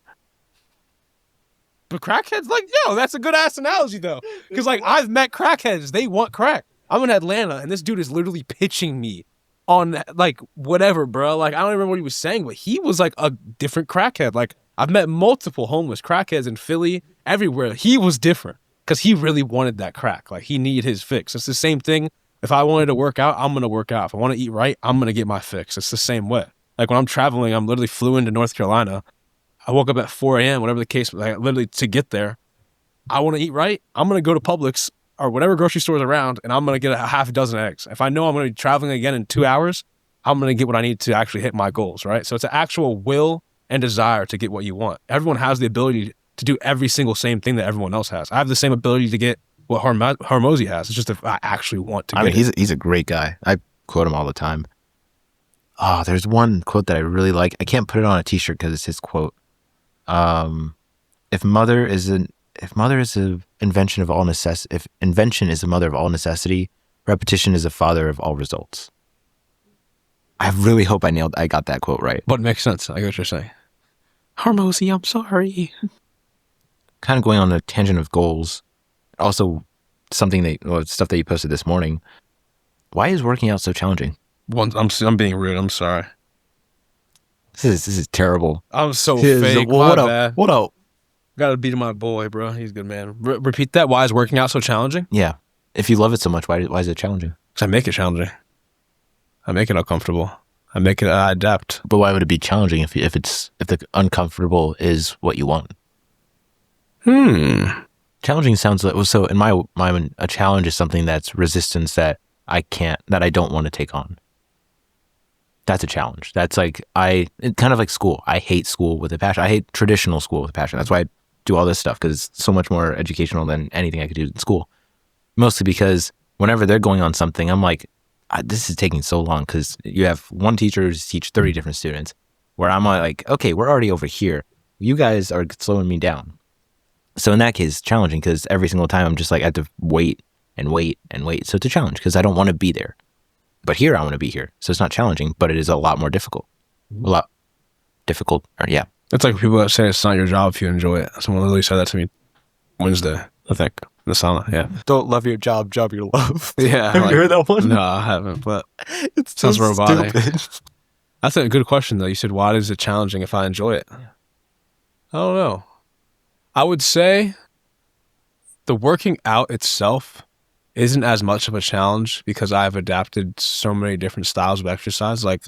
But crackheads, like, yo, that's a good ass analogy though. Because like I've met crackheads, they want crack. I'm in Atlanta and this dude is literally pitching me on like whatever, bro. Like I don't remember what he was saying, but he was like a different crackhead. Like I've met multiple homeless crackheads in Philly, everywhere. He was different because he really wanted that crack. Like he needed his fix. It's the same thing. If I wanted to work out, I'm going to work out. If I want to eat right, I'm going to get my fix. It's the same way. Like when I'm traveling, I'm literally flew into North Carolina. I woke up at 4 a.m., whatever the case, like literally to get there. I want to eat right. I'm going to go to Publix or whatever grocery store is around, and I'm going to get a half a dozen eggs. If I know I'm going to be traveling again in 2 hours, I'm going to get what I need to actually hit my goals, right? So it's an actual will and desire to get what you want. Everyone has the ability to do every single same thing that everyone else has. I have the same ability to get what Hormozy has. It's just if I actually want to. He's a great guy. I quote him all the time. Oh, there's one quote that I really like. I can't put it on a t-shirt because it's his quote. If invention is the mother of all necessity, repetition is the father of all results. I really hope I got that quote right. But it makes sense. I get what you're saying. Hormozy, I'm sorry. Kind of going on a tangent of goals. Also, stuff that you posted this morning. Why is working out so challenging? I'm being rude. I'm sorry. This is terrible. I'm so fake. What up? Gotta beat my boy, bro. He's a good man. Repeat that. Why is working out so challenging? Yeah. If you love it so much, why is it challenging? Because I make it challenging. I make it uncomfortable. I adapt. But why would it be challenging if the uncomfortable is what you want? Challenging sounds like, so in my mind, a challenge is something that's resistance that I don't want to take on. That's a challenge. That's like, kind of like school. I hate school with a passion. I hate traditional school with a passion. That's why I do all this stuff, because it's so much more educational than anything I could do in school. Mostly because whenever they're going on something, I'm like, this is taking so long, because you have one teacher who's teach 30 different students, where I'm like, okay, we're already over here. You guys are slowing me down. So in that case, it's challenging because every single time I'm just like, I have to wait and wait and wait. So it's a challenge because I don't want to be there. But here, I want to be here. So it's not challenging, but it is a lot more difficult. A lot difficult. Yeah. It's like people that say it's not your job if you enjoy it. Someone literally said that to me Wednesday, I think, in the sauna. Yeah. Don't love your job your love. Yeah. Have you heard that one? No, I haven't, but it sounds so robotic. Stupid. That's a good question, though. You said, why is it challenging if I enjoy it? Yeah. I don't know. I would say the working out itself isn't as much of a challenge because I've adapted so many different styles of exercise. Like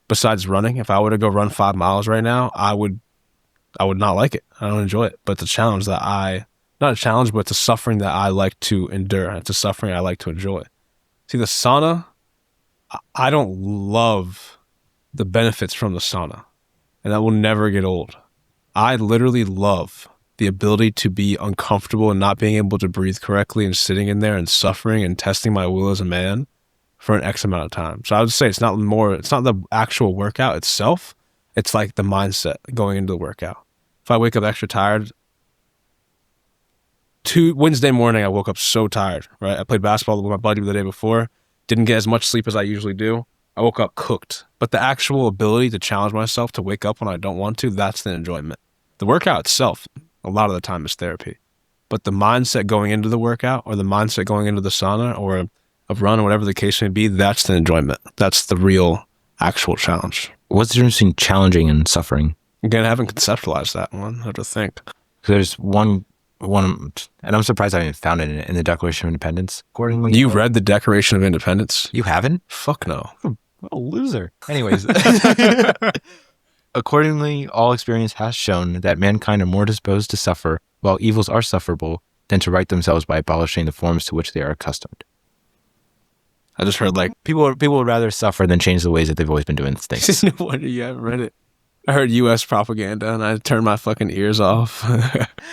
besides running, if I were to go run 5 miles right now, I would not like it. I don't enjoy it. But it's a challenge that not a challenge, but it's a suffering that I like to endure. It's a suffering I like to enjoy. See, the sauna, I don't love the benefits from the sauna, and that will never get old. I literally love the ability to be uncomfortable and not being able to breathe correctly and sitting in there and suffering and testing my will as a man for an X amount of time. So I would say it's not the actual workout itself. It's like the mindset going into the workout. If I wake up extra tired, Wednesday morning, I woke up so tired, right? I played basketball with my buddy the day before, didn't get as much sleep as I usually do. I woke up cooked. But the actual ability to challenge myself to wake up when I don't want to, that's the enjoyment. The workout itself, a lot of the time, is therapy. But the mindset going into the workout or the mindset going into the sauna or a run or whatever the case may be, that's the enjoyment. That's the real actual challenge. What's the difference between challenging and suffering? Again, I haven't conceptualized that one. I have to think. There's one and I'm surprised I haven't found it in the Declaration of Independence. Accordingly, You read the Declaration of Independence? You haven't? Fuck no. What a loser. Anyways, accordingly, all experience has shown that mankind are more disposed to suffer, while evils are sufferable, than to right themselves by abolishing the forms to which they are accustomed. I just heard like, People would rather suffer than change the ways that they've always been doing things. no wonder you haven't read it. I heard U.S. propaganda and I turned my fucking ears off.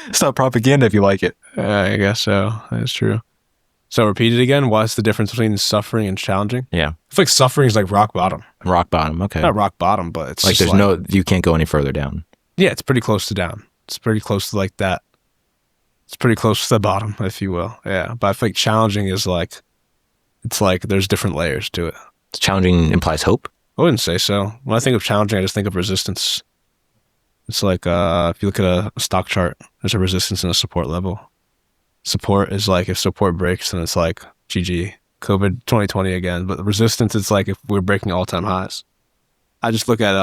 It's not propaganda if you like it. I guess so. That's true. So repeat it again. What's the difference between suffering and challenging? Yeah. I feel like suffering is like rock bottom. Rock bottom. Okay. Not rock bottom, but it's like just you can't go any further down. Yeah, it's pretty close to down. It's pretty close to like that. It's pretty close to the bottom, if you will. Yeah. But I feel like challenging is like, it's like there's different layers to it. Challenging implies hope? I wouldn't say so. When I think of challenging, I just think of resistance. It's like if you look at a stock chart, there's a resistance and a support level. Support is like if support breaks, then it's like GG, COVID 2020 again. But the resistance, it's like if we're breaking all-time highs. I just look at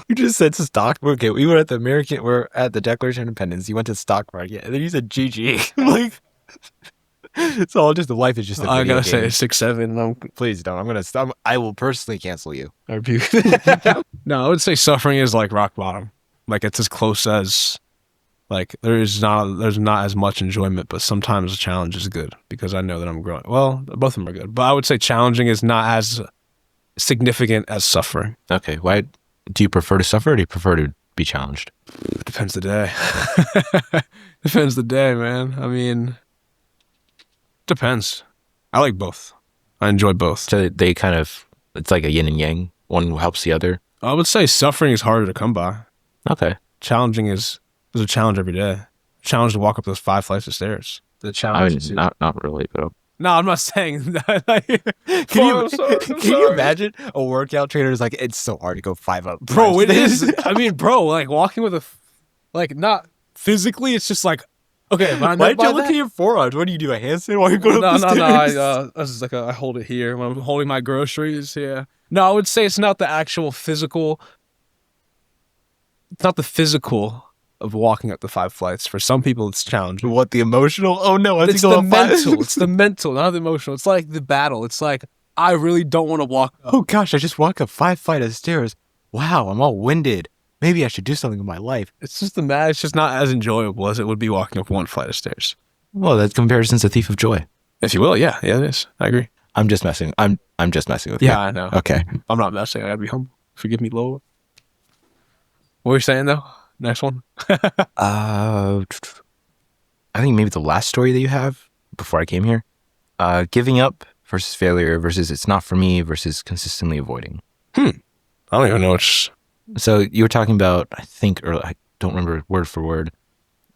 You just said stock market. We were at the Declaration of Independence. You went to stock market, and then you said GG. Like, it's all just life is just. I gotta say 6-7. Please don't. I'm gonna stop. I will personally cancel you. No, I would say suffering is like rock bottom. Like it's as close as, like there's not as much enjoyment, but sometimes a challenge is good because I know that I'm growing. Well, both of them are good, but I would say challenging is not as significant as suffering. Okay, why do you prefer to suffer or do you prefer to be challenged? Depends the day. Depends the day, man. I mean, depends. I like both. I enjoy both. So they kind of, it's like a yin and yang. One helps the other. I would say suffering is harder to come by. Okay. Challenging is there's a challenge every day. Challenge to walk up those 5 flights of stairs. The challenge. Not really, but. No, I'm not saying that. Can you imagine a workout trainer is like, it's so hard to go 5 up. Bro, it is. I mean, bro, like walking with not physically, it's just like, okay. Why did you look at your forearms? What do you do, a handstand while you go up the stairs? No. This is like I hold it here when I'm holding my groceries. Yeah. No, I would say it's not the actual physical. It's not the physical of walking up the 5 flights. For some people, it's challenging. What, the emotional? Oh no, it's the mental. It's the mental, not the emotional. It's like the battle. It's like, I really don't want to walk up. Oh gosh, I just walked up 5 flights of stairs. Wow, I'm all winded. Maybe I should do something with my life. It's just it's just not as enjoyable as it would be walking up 1 flight of stairs. Well, that comparison's a thief of joy. If you will, yeah, it is. I agree. I'm just messing. I'm just messing with you. Yeah, I know. Okay. I'm not messing. I gotta be humble. Forgive me, Lord. What were you saying though? Next one. I think maybe the last story that you have before I came here. Giving up versus failure versus it's not for me versus consistently avoiding. I don't even know which. So you were talking about, I think, or I don't remember word for word,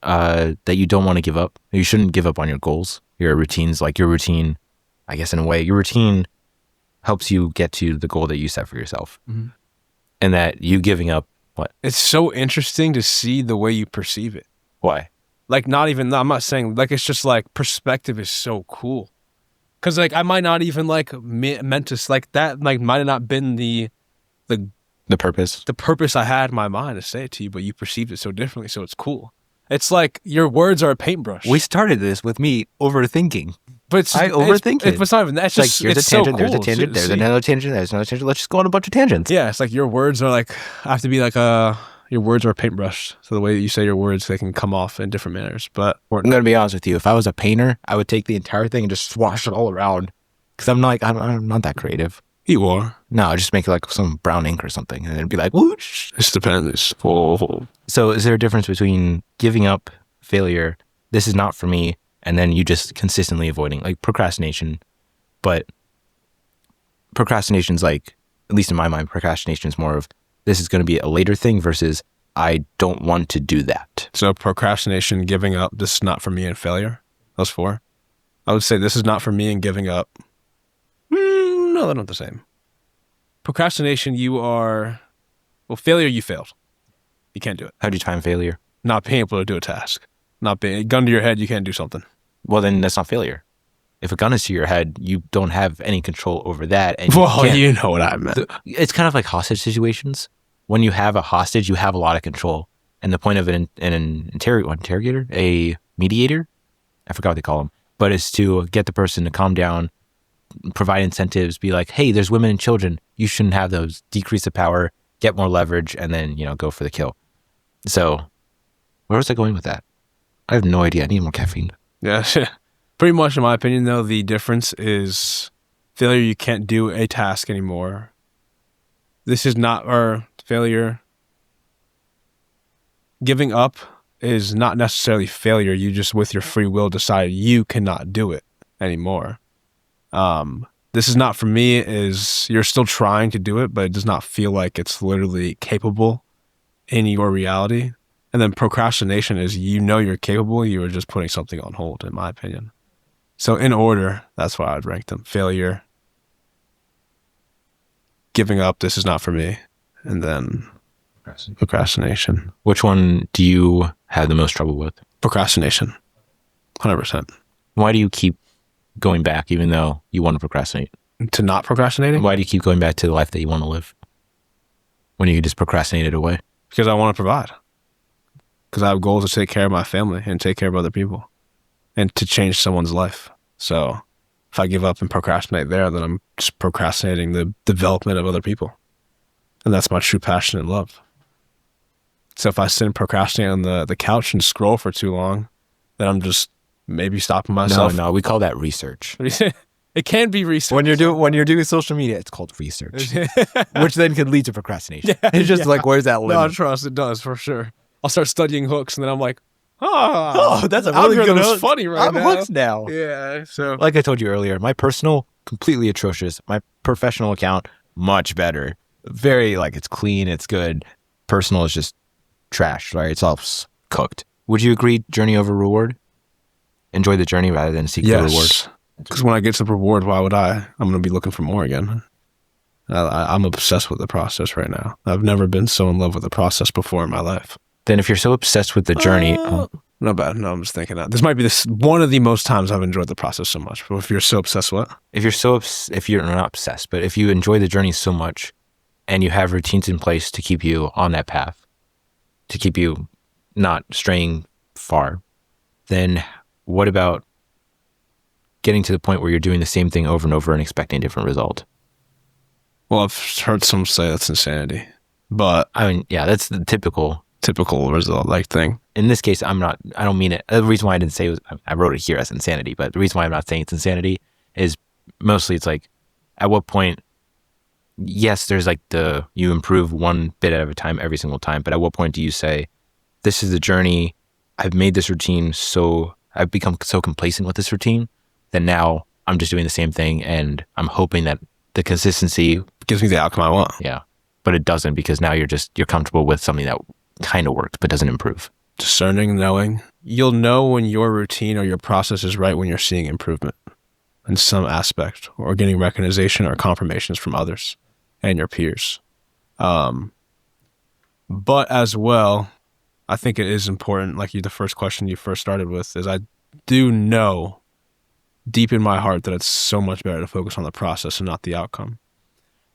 that you don't want to give up. You shouldn't give up on your goals, your routines. Like your routine, I guess in a way, your routine helps you get to the goal that you set for yourself. Mm-hmm. And that you giving up, what? It's so interesting to see the way you perceive it. Why? Like I'm not saying, like it's just like perspective is so cool. Cause like I might not even like meant to, like that like might have not been the purpose. The purpose I had in my mind to say it to you, but you perceived it so differently, so it's cool. It's like your words are a paintbrush. We started this with me overthinking. But I overthink it. It's not even that. It's just, like here's it's a tangent, so there's cool a tangent, there's another tangent, there's another tangent. Let's just go on a bunch of tangents. Yeah, it's like your words are like, I have to be like your words are a paintbrush. So the way that you say your words, they can come off in different manners. But I'm going to be honest with you. If I was a painter, I would take the entire thing and just swash it all around. Because I'm not that creative. You are. No, I'd just make it like some brown ink or something. And then be like, whoosh. This depends. Oh. So is there a difference between giving up, failure, this is not for me, and then you just consistently avoiding, like procrastination? But procrastination's like, at least in my mind, procrastination is more of, this is going to be a later thing versus I don't want to do that. So procrastination, giving up, this is not for me, and failure, those 4. I would say this is not for me and giving up. No, they're not the same. Procrastination, failure, you failed. You can't do it. How do you time failure? Not being able to do a task. Not being, gun to your head, you can't do something. Well, then that's not failure. If a gun is to your head, you don't have any control over that. And you know what I meant. It's kind of like hostage situations. When you have a hostage, you have a lot of control. And the point of an interrogator, mediator. I forgot what they call them, but it's to get the person to calm down, provide incentives, be like, hey, there's women and children. You shouldn't have those. Decrease the power, get more leverage, and then, go for the kill. So where was I going with that? I have no idea. I need more caffeine. Yeah. Pretty much, in my opinion, though, the difference is failure. You can't do a task anymore. This is not our failure. Giving up is not necessarily failure. You just, with your free will, decide you cannot do it anymore. This is not for me, is you're still trying to do it, but it does not feel like it's literally capable in your reality. And then procrastination is you're capable, you are just putting something on hold, in my opinion. So in order, that's why I'd rank them. Failure, giving up, this is not for me, and then procrastination. Which one do you have the most trouble with? Procrastination, 100%. Why do you keep going back even though you want to procrastinate? To not procrastinating? Why do you keep going back to the life that you want to live when you could just procrastinate it away? Because I want to provide. Because I have goals to take care of my family and take care of other people and to change someone's life. So if I give up and procrastinate there, then I'm just procrastinating the development of other people. And that's my true passion and love. So if I sit and procrastinate on the couch and scroll for too long, then I'm just maybe stopping myself. No, we call that research. It can be research. When you're doing social media, it's called research, which then could lead to procrastination. Yeah, it's just like, where's that limit? No, trust, it does for sure. I'll start studying hooks, and then I'm like, that's a really good hook. Funny right I'm now. hooks now. Yeah, so like I told you earlier, my personal, completely atrocious. My professional account, much better. Very, it's clean, it's good. Personal is just trash, right? It's all cooked. Would you agree journey over reward? Enjoy the journey rather than seek the reward? Because when I get to the reward, why would I? I'm going to be looking for more again. I'm obsessed with the process right now. I've never been so in love with the process before in my life. Then if you're so obsessed with the journey... Not bad. No, I'm just thinking that. This might be one of the most times I've enjoyed the process so much. But if you're so obsessed, what? If you're not obsessed, but if you enjoy the journey so much and you have routines in place to keep you on that path, to keep you not straying far, then what about getting to the point where you're doing the same thing over and over and expecting a different result? Well, I've heard some say that's insanity. But I mean, yeah, that's the typical result thing. In this case, I don't mean it. The reason why I didn't say it was, I wrote it here as insanity, but the reason why I'm not saying it's insanity is mostly it's like, at what point, yes, there's you improve one bit at a time every single time, but at what point do you say, this is the journey, I've made this routine I've become so complacent with this routine that now I'm just doing the same thing and I'm hoping that the consistency gives me the outcome I want. Yeah. But it doesn't, because now you're comfortable with something that kind of worked but doesn't improve. Discerning, knowing. You'll know when your routine or your process is right when you're seeing improvement in some aspect or getting recognition or confirmations from others and your peers. But as well, I think it is important, the first question you first started with, is I do know deep in my heart that it's so much better to focus on the process and not the outcome.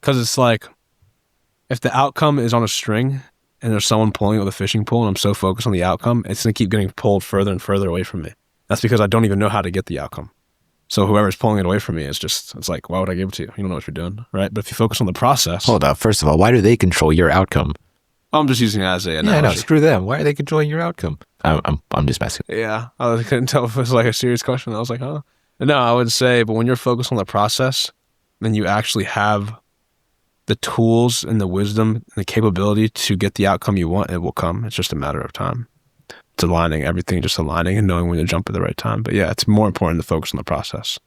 Because it's if the outcome is on a string and there's someone pulling it with a fishing pole and I'm so focused on the outcome, it's going to keep getting pulled further and further away from me. That's because I don't even know how to get the outcome. So whoever's pulling it away from me it's why would I give it to you? You don't know what you're doing, right? But if you focus on the process... Hold up. First of all, why do they control your outcome? I'm just using it as an analogy. Yeah, no, screw them. Why are they controlling your outcome? I'm just messing. Yeah, I couldn't tell if it was a serious question. I was like, huh? No, I would say, but when you're focused on the process, then you actually have the tools and the wisdom and the capability to get the outcome you want. It will come. It's just a matter of time. It's aligning, everything just aligning and knowing when to jump at the right time. But yeah, it's more important to focus on the process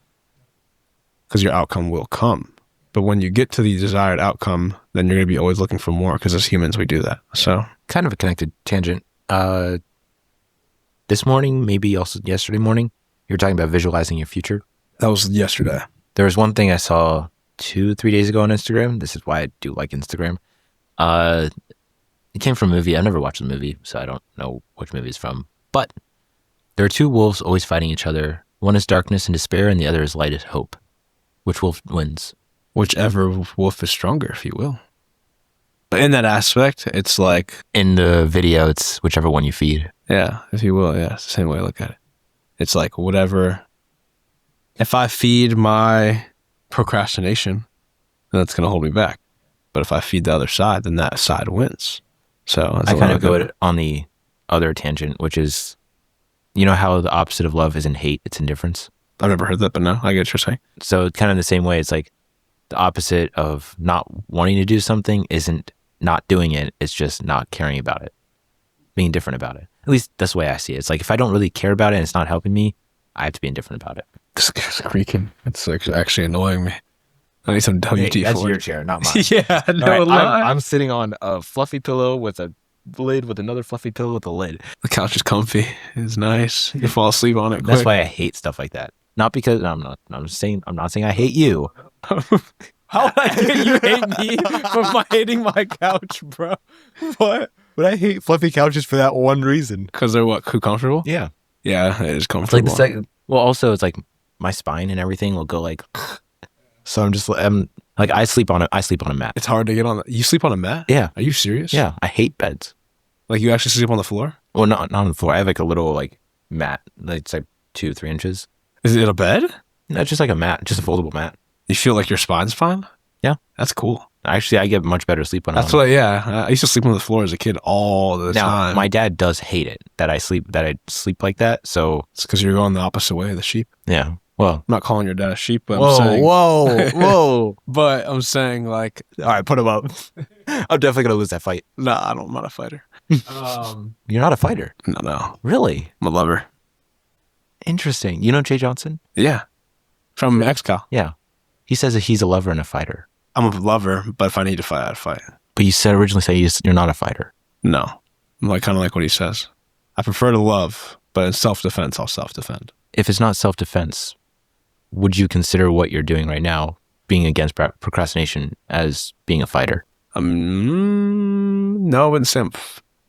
because your outcome will come. But when you get to the desired outcome, then you're going to be always looking for more because as humans, we do that. So kind of a connected tangent. This morning, maybe also yesterday morning, you were talking about visualizing your future. That was yesterday. There was one thing I saw 2-3 days ago on Instagram. This is why I do like Instagram. It came from a movie. I've never watched the movie, so I don't know which movie it's from. But there are two wolves always fighting each other. One is darkness and despair, and the other is light and hope. Which wolf wins? Whichever wolf is stronger, if you will. But in that aspect, it's in the video, it's whichever one you feed. Yeah, if you will. Yeah, it's the same way I look at it. It's like whatever. If I feed my procrastination, then that's going to hold me back. But if I feed the other side, then that side wins. So that's I kind of go on the other tangent, which is, you know how the opposite of love isn't hate, it's indifference. I've never heard that, but no, I get what you're saying. So kind of the same way, it's like the opposite of not wanting to do something isn't not doing it. It's just not caring about it, being different about it. At least that's the way I see it. It's like if I don't really care about it and it's not helping me, I have to be indifferent about it. This guy's creaking. It's like actually annoying me. I need some WD-40. That's your chair, not mine. Yeah, no All right, lie. I'm sitting on a fluffy pillow with a lid with another fluffy pillow with a lid. The couch is comfy. It's nice. You can fall asleep on it. That's quick. why I hate stuff like that. Not because I'm not saying I hate you. How would I get you hate me for hating my couch, bro? What? But I hate fluffy couches for that one reason. Because they're what? Too comfortable? Yeah. Yeah, it is It's comfortable. like the second. Well, also it's like my spine and everything will go like. So I'm like I sleep on a mat. It's hard to get on. You sleep on a mat? Yeah. Are you serious? Yeah. I hate beds. Like you actually sleep on the floor? Well, not on the floor. I have like a little like mat. Like it's like 2-3 inches. Is it a bed? No, it's just like a mat, just a foldable mat. You feel like your spine's fine? Yeah. That's cool. Actually, I get much better sleep when That's I'm on. what. Yeah, I used to sleep on the floor as a kid all the Now, time. my dad does hate it that I sleep like that. So It's because you're going the opposite way of the sheep. yeah. Well, I'm not calling your dad a sheep, but I'm saying. whoa. But I'm saying like, All right, put him up. I'm definitely gonna lose that fight. nah, I'm not a fighter. You're not a fighter, No, really? I'm a lover. Interesting. You know Jay Johnson? Yeah, from XCal. Yeah. He says that he's a lover and a fighter. I'm a lover, but if I need to fight, I'd fight. But you said originally you're not a fighter. No, I'm like kind of like what he says. I prefer to love, but in self-defense, I'll self-defend. If it's not self-defense, would you consider what you're doing right now, being against procrastination, as being a fighter? No, I wouldn't say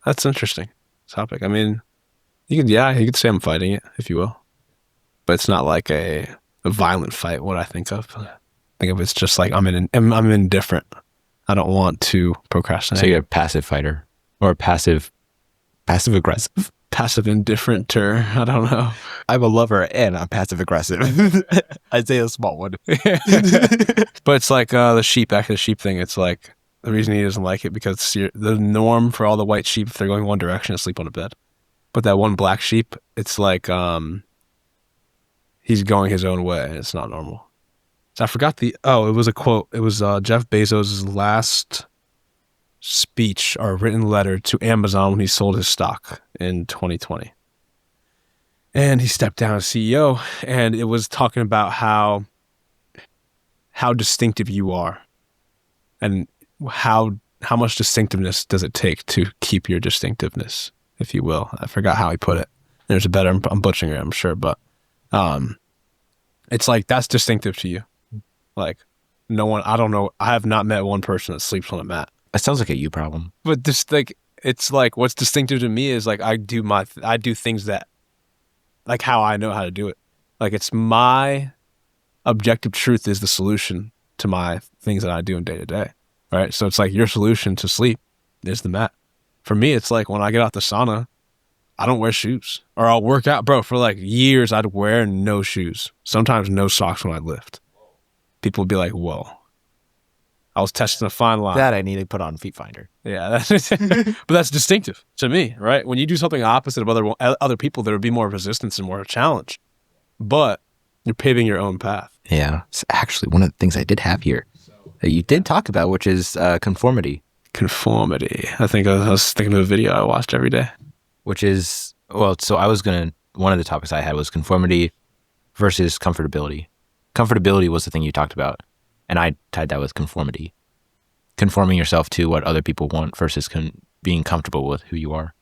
that's interesting topic. I mean, you could say I'm fighting it, if you will, but it's not like a violent fight. What I think of it's just like I'm indifferent. I don't want to procrastinate. So you're a passive fighter or a passive aggressive. Passive indifferent, or I don't know. I'm a lover and I'm passive aggressive. Isaiah Smallwood. But it's like the sheep, back to the sheep thing. It's like the reason he doesn't like it because the norm for all the white sheep, if they're going one direction, is sleep on a bed. But that one black sheep, it's like he's going his own way, and it's not normal. So I forgot it was a quote. It was Jeff Bezos' last speech or written letter to Amazon when he sold his stock in 2020. And he stepped down as CEO, and it was talking about how distinctive you are and how much distinctiveness does it take to keep your distinctiveness, if you will. I forgot how he put it. There's a better, I'm butchering it, I'm sure, but it's like that's distinctive to you. Like no one, I don't know, I have not met one person that sleeps on a mat. That sounds like a you problem. But just like it's like what's distinctive to me is like I do things that like how I know how to do it. Like it's my objective truth is the solution to my things that I do in day to day. Right? So it's like your solution to sleep is the mat. For me, it's like when I get out the sauna, I don't wear shoes. Or I'll work out, bro, for like years I'd wear no shoes. Sometimes no socks when I lift. People would be like, whoa. I was testing a fine line. That I need to put on Feet Finder. Yeah, but that's distinctive to me, right? When you do something opposite of other people, there would be more resistance and more challenge. But you're paving your own path. Yeah. It's actually one of the things I did have here that you did talk about, which is conformity. Conformity. I think I was thinking of a video I watched every day. Which is, well, so one of the topics I had was conformity versus comfortability. Comfortability was the thing you talked about. And I tied that with conformity. Conforming yourself to what other people want versus being comfortable with who you are.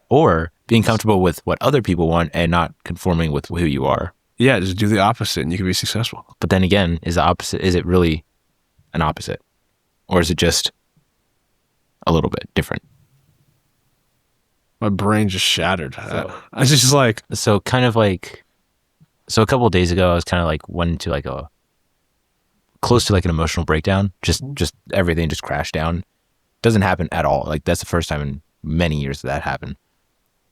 Or being comfortable with what other people want and not conforming with who you are. Yeah, just do the opposite and you can be successful. But then again, is it really an opposite? Or is it just a little bit different? My brain just shattered. I was just like... So kind of like... So a couple of days ago, I was kind of like went into like close to like an emotional breakdown. Just everything just crashed down. Doesn't happen at all. Like that's the first time in many years that happened.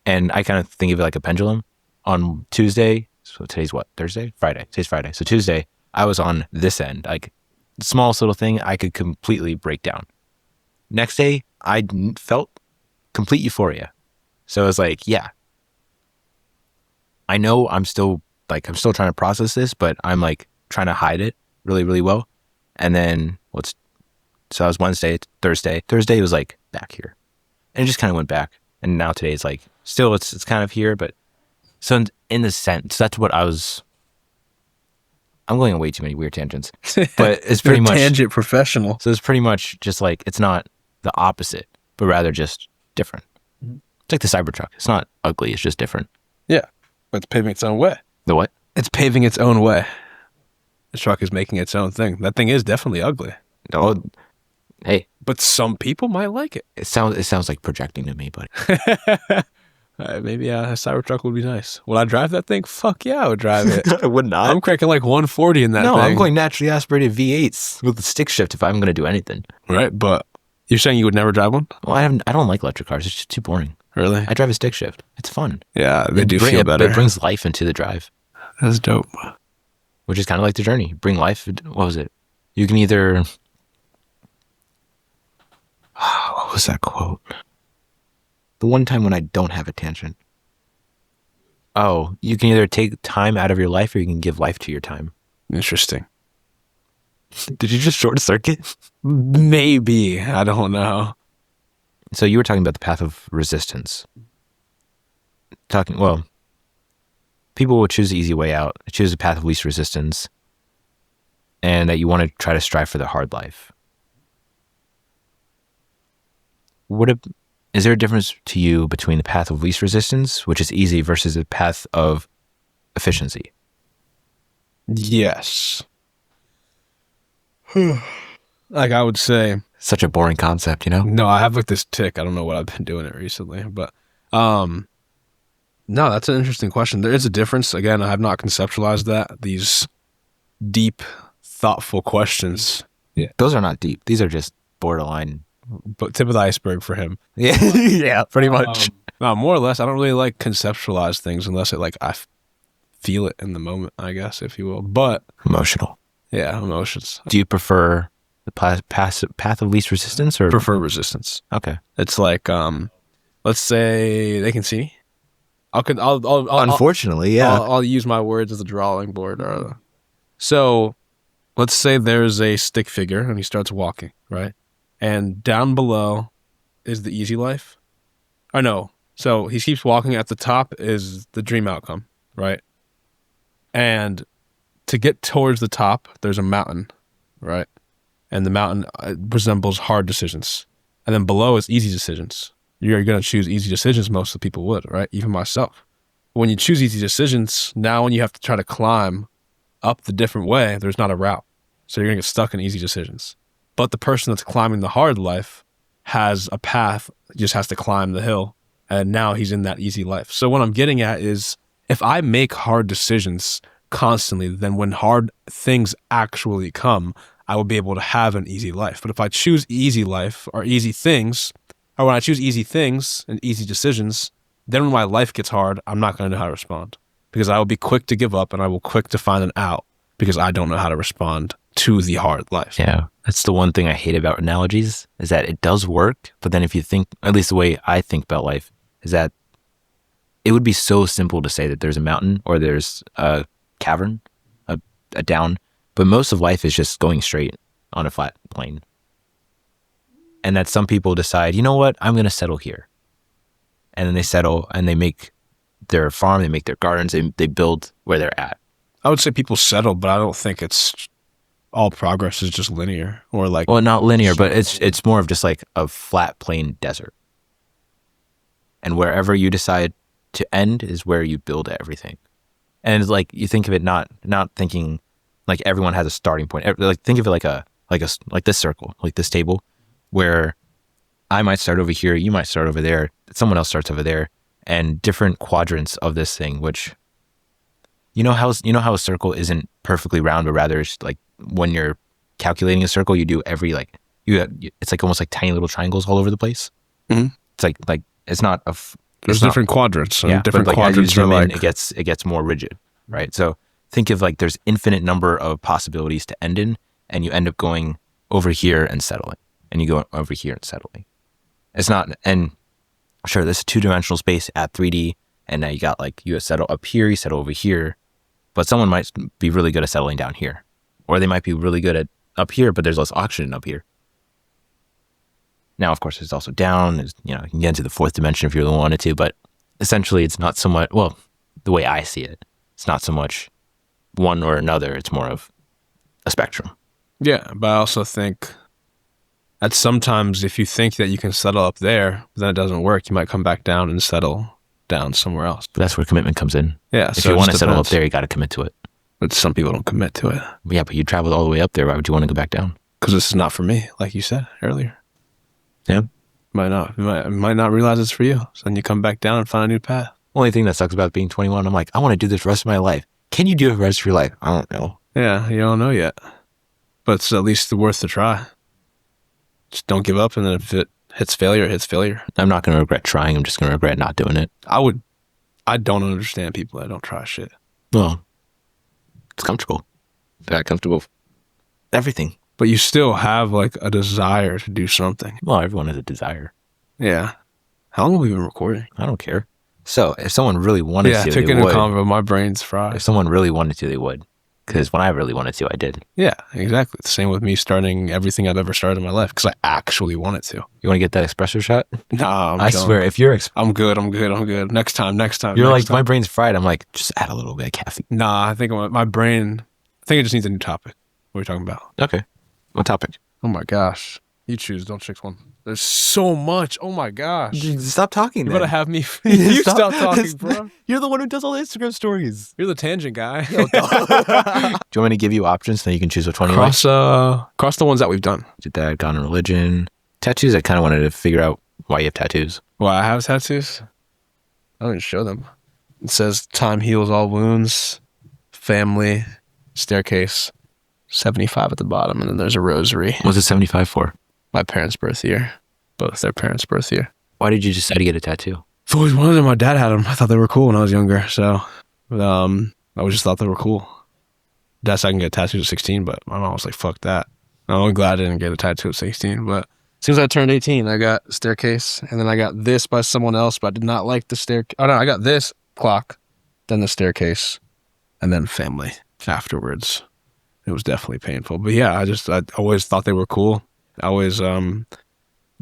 And I kind of think of it like a pendulum. on Tuesday. So today's what? Thursday? Friday. Today's Friday. So Tuesday, I was on this end. Like, smallest little thing, I could completely break down. Next day, I felt complete euphoria. So I was like, yeah, I know I'm still trying to process this, but I'm like trying to hide it really, really well. And then so that was Wednesday, Thursday. Thursday was like back here. And it just kind of went back. And now today is like, still it's kind of here, but so in the sense, that's what I'm going on way too many weird tangents, but it's pretty much tangent professional. So it's pretty much just like, it's not the opposite, but rather just different. It's like the Cybertruck. It's not ugly. It's just different. Yeah. But it's paving its own way. The what? It's paving its own way. The truck is making its own thing. That thing is definitely ugly. Oh, hey. But some people might like it. It sounds like projecting to me, but maybe a Cybertruck would be nice. Would I drive that thing? Fuck yeah, I would drive it. I would not. I'm cranking like 140 in that thing. No, I'm going naturally aspirated V8s with the stick shift if I'm going to do anything. Right, but you're saying you would never drive one? Well, I don't like electric cars. It's just too boring. Really? I drive a stick shift. It's fun. Yeah, they do feel better. It brings life into the drive. That's dope. Which is kind of like the journey. Bring life. What was it? You can either... What was that quote? The one time when I don't have a tangent. Oh, you can either take time out of your life or you can give life to your time. Interesting. Did you just short circuit? Maybe. I don't know. So you were talking about the path of resistance. People will choose the easy way out, choose the path of least resistance, and that you want to try to strive for the hard life. Is there a difference to you between the path of least resistance, which is easy, versus the path of efficiency? Yes. Like I would say... Such a boring concept, you know? No, I have like this tick. I don't know what I've been doing it recently, but no, that's an interesting question. There is a difference. Again, I have not conceptualized that. These deep, thoughtful questions. Yeah. Those are not deep. These are just borderline. But tip of the iceberg for him. Yeah, yeah, pretty much. No, more or less, I don't really like conceptualize things unless I feel it in the moment, I guess, if you will. But emotional. Yeah, emotions. Do you prefer the path of least resistance or prefer resistance? Okay. It's like, let's say they can see me. Unfortunately, yeah. I'll use my words as a drawing board. So let's say there's a stick figure and he starts walking, right? And down below is the easy life. Or no. So he keeps walking. At the top is the dream outcome, right? And to get towards the top, there's a mountain, right? And the mountain resembles hard decisions. And then below is easy decisions. You're going to choose easy decisions. Most of the people would, right? Even myself. When you choose easy decisions, now when you have to try to climb up the different way, there's not a route. So you're going to get stuck in easy decisions. But the person that's climbing the hard life has a path, just has to climb the hill. And now he's in that easy life. So what I'm getting at is if I make hard decisions constantly, then when hard things actually come, I will be able to have an easy life. But if I choose easy life or easy things, or when I choose easy things and easy decisions, then when my life gets hard, I'm not going to know how to respond because I will be quick to give up and I will quick to find an out because I don't know how to respond to the hard life. Yeah. That's the one thing I hate about analogies is that it does work. But then if you think, at least the way I think about life is that it would be so simple to say that there's a mountain or there's a cavern, a down, but most of life is just going straight on a flat plane. And that some people decide, you know what, I'm going to settle here. And then they settle and they make their farm, they make their gardens, they build where they're at. I would say people settle, but I don't think it's all progress is just linear or like. Well, not linear, but it's more of just like a flat plain desert. And wherever you decide to end is where you build everything. And it's like you think of it not thinking like everyone has a starting point. Like think of it like this circle, like this table, where I might start over here, you might start over there, someone else starts over there, and different quadrants of this thing. Which you know how a circle isn't perfectly round, but rather it's like when you're calculating a circle, you do every it's like almost like tiny little triangles all over the place. Mm-hmm. It's like it's not There's different quadrants, and yeah, different but like as you quadrants are zoom in, like it gets more rigid, right? So think of like there's infinite number of possibilities to end in, and you end up going over here and settling, and you go over here and settling. It's not, and sure, this is 2-dimensional space at 3D, and now you got like you settle up here, you settle over here, but someone might be really good at settling down here, or they might be really good at up here, but there's less oxygen up here. Now, of course, there's also down. There's, you can get into the 4th dimension if you really wanted to, but essentially, it's not so much. Well, the way I see it, it's not so much one or another. It's more of a spectrum. Yeah, but I also think that sometimes if you think that you can settle up there, but then it doesn't work, you might come back down and settle down somewhere else. But that's where commitment comes in. Yeah, if you want to settle up there, you got to commit to it. But some people don't commit to it. Yeah, but you traveled all the way up there. Why would you want to go back down? Because this is not for me, like you said earlier. Yeah. Might not realize it's for you. So then you come back down and find a new path. Only thing that sucks about being 21, I'm like, I want to do this the rest of my life. Can you do it the rest of your life? I don't know. Yeah, you don't know yet. But it's at least worth the try. Just don't give up, and then if it hits failure, it hits failure. I'm not going to regret trying. I'm just going to regret not doing it. I don't understand people that don't try shit. Well, it's comfortable. Very comfortable. Everything. But you still have like a desire to do something. Well, everyone has a desire. Yeah. How long have we been recording? I don't care. So if someone really wanted to, take they into would. convo, my brain's fried. If someone really wanted to, they would. Because when I really wanted to, I did. Yeah, exactly. The same with me starting everything I've ever started in my life because I actually wanted to. You want to get that espresso shot? Nah, I swear, if you're... I'm good. Next time. You're like, my brain's fried. I'm like, just add a little bit of caffeine. Nah, I think my brain, I think it just needs a new topic. What are we talking about? Okay. What topic? Oh my gosh. You choose. Don't choose one. There's so much. Oh my gosh. Stop talking, You better have me. You stop talking, bro. You're the one who does all the Instagram stories. You're the tangent guy. Do you want me to give you options so you can choose which one you like? Cross the ones that we've done. Did that, gone in religion. Tattoos, I kind of wanted to figure out why you have tattoos. Why I have tattoos? I don't even show them. It says time heals all wounds, family, staircase, 75 at the bottom, and then there's a rosary. What's it 75 for? My parents' birth year. Both their parents' birth year. Why did you decide to get a tattoo? I've always wanted them. My dad had them. I thought they were cool when I was younger, so I just thought they were cool. Dad said I can get a tattoo at 16, but my mom was like, fuck that. I'm glad I didn't get a tattoo at 16, but as soon as I turned 18, I got a staircase, and then I got this by someone else, but I did not like the staircase. Oh no, I got this clock, then the staircase, and then family afterwards. It was definitely painful, but yeah, I always thought they were cool. I always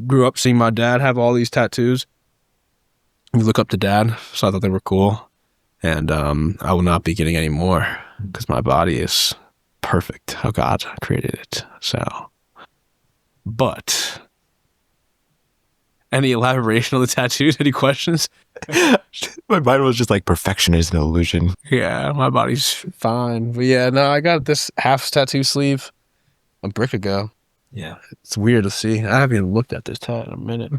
grew up seeing my dad have all these tattoos. You look up to dad, so I thought they were cool, and I will not be getting any more because my body is perfect how God created it. So, but any elaboration on the tattoos? Any questions? My mind was just like, perfection is an illusion. Yeah, my body's fine. But yeah, no, I got this half tattoo sleeve a brick ago. Yeah. It's weird to see. I haven't even looked at this tat in a minute.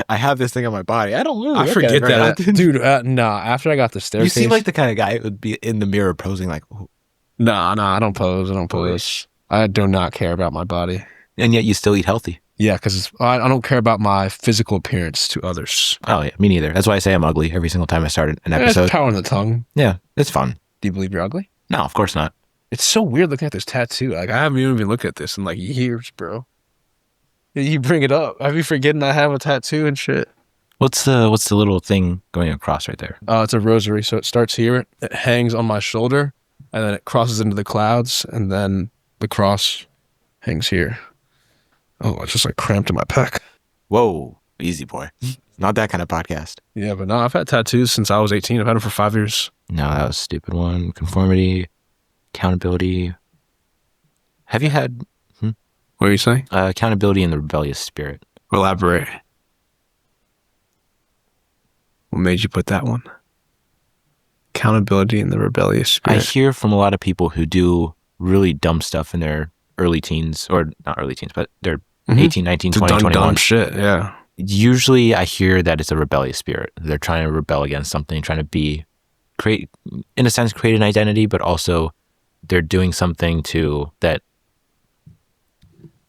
I have this thing on my body. I don't really I forget that. Dude, nah, after I got the staircase. You seem like the kind of guy who would be in the mirror posing like, oh. Nah, I don't pose. I do not care about my body. And yet you still eat healthy. Yeah, because I don't care about my physical appearance to others. Oh, yeah, me neither. That's why I say I'm ugly every single time I start an episode. It's power in the tongue. Yeah, it's fun. Do you believe you're ugly? No, of course not. It's so weird looking at this tattoo. Like, I haven't even looked at this in like years, bro. You bring it up. I be forgetting I have a tattoo and shit. What's the little thing going across right there? It's a rosary. So it starts here. It hangs on my shoulder, and then it crosses into the clouds, and then the cross hangs here. Oh, I just like cramped in my pec. Whoa, easy boy. Not that kind of podcast. Yeah, but no, I've had tattoos since I was 18. I've had them for 5 years. No, that was a stupid one. Conformity, accountability. Have you had... What are you saying? Accountability and the rebellious spirit. Elaborate. What made you put that one? Accountability and the rebellious spirit. I hear from a lot of people who do really dumb stuff in their early teens, or not early teens, but they're 18, 19, 20, 21. Dumb shit, yeah. Usually I hear that it's a rebellious spirit. They're trying to rebel against something, trying to create an identity, but also they're doing something that,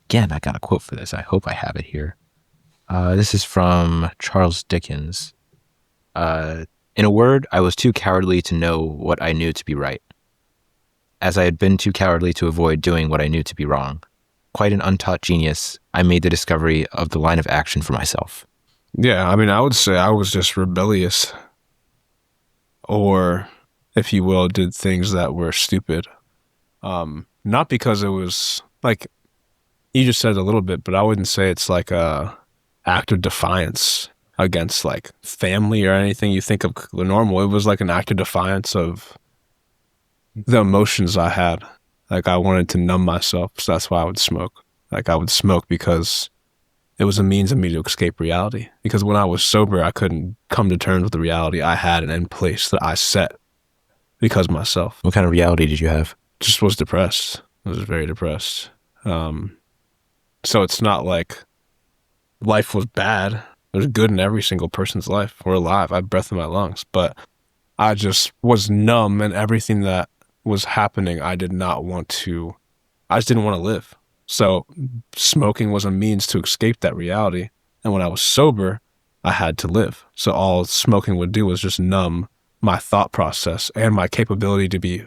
again, I got a quote for this. I hope I have it here. This is from Charles Dickens. In a word, I was too cowardly to know what I knew to be right, as I had been too cowardly to avoid doing what I knew to be wrong. Quite an untaught genius, I made the discovery of the line of action for myself. Yeah, I mean, I would say I was just rebellious, or, if you will, did things that were stupid. Not because it was like you just said a little bit, but I wouldn't say it's like a act of defiance against like family or anything you think of normal. It was like an act of defiance of the emotions I had. Like I wanted to numb myself, so that's why I would smoke. Like I would smoke because it was a means of me to escape reality. Because when I was sober, I couldn't come to terms with the reality I had and in place that I set because of myself. What kind of reality did you have? Just was depressed. I was very depressed. So it's not like life was bad. There's good in every single person's life. We're alive. I have breath in my lungs. But I just was numb, and everything that was happening, I just didn't want to live. So smoking was a means to escape that reality. And when I was sober, I had to live. So all smoking would do was just numb my thought process and my capability to be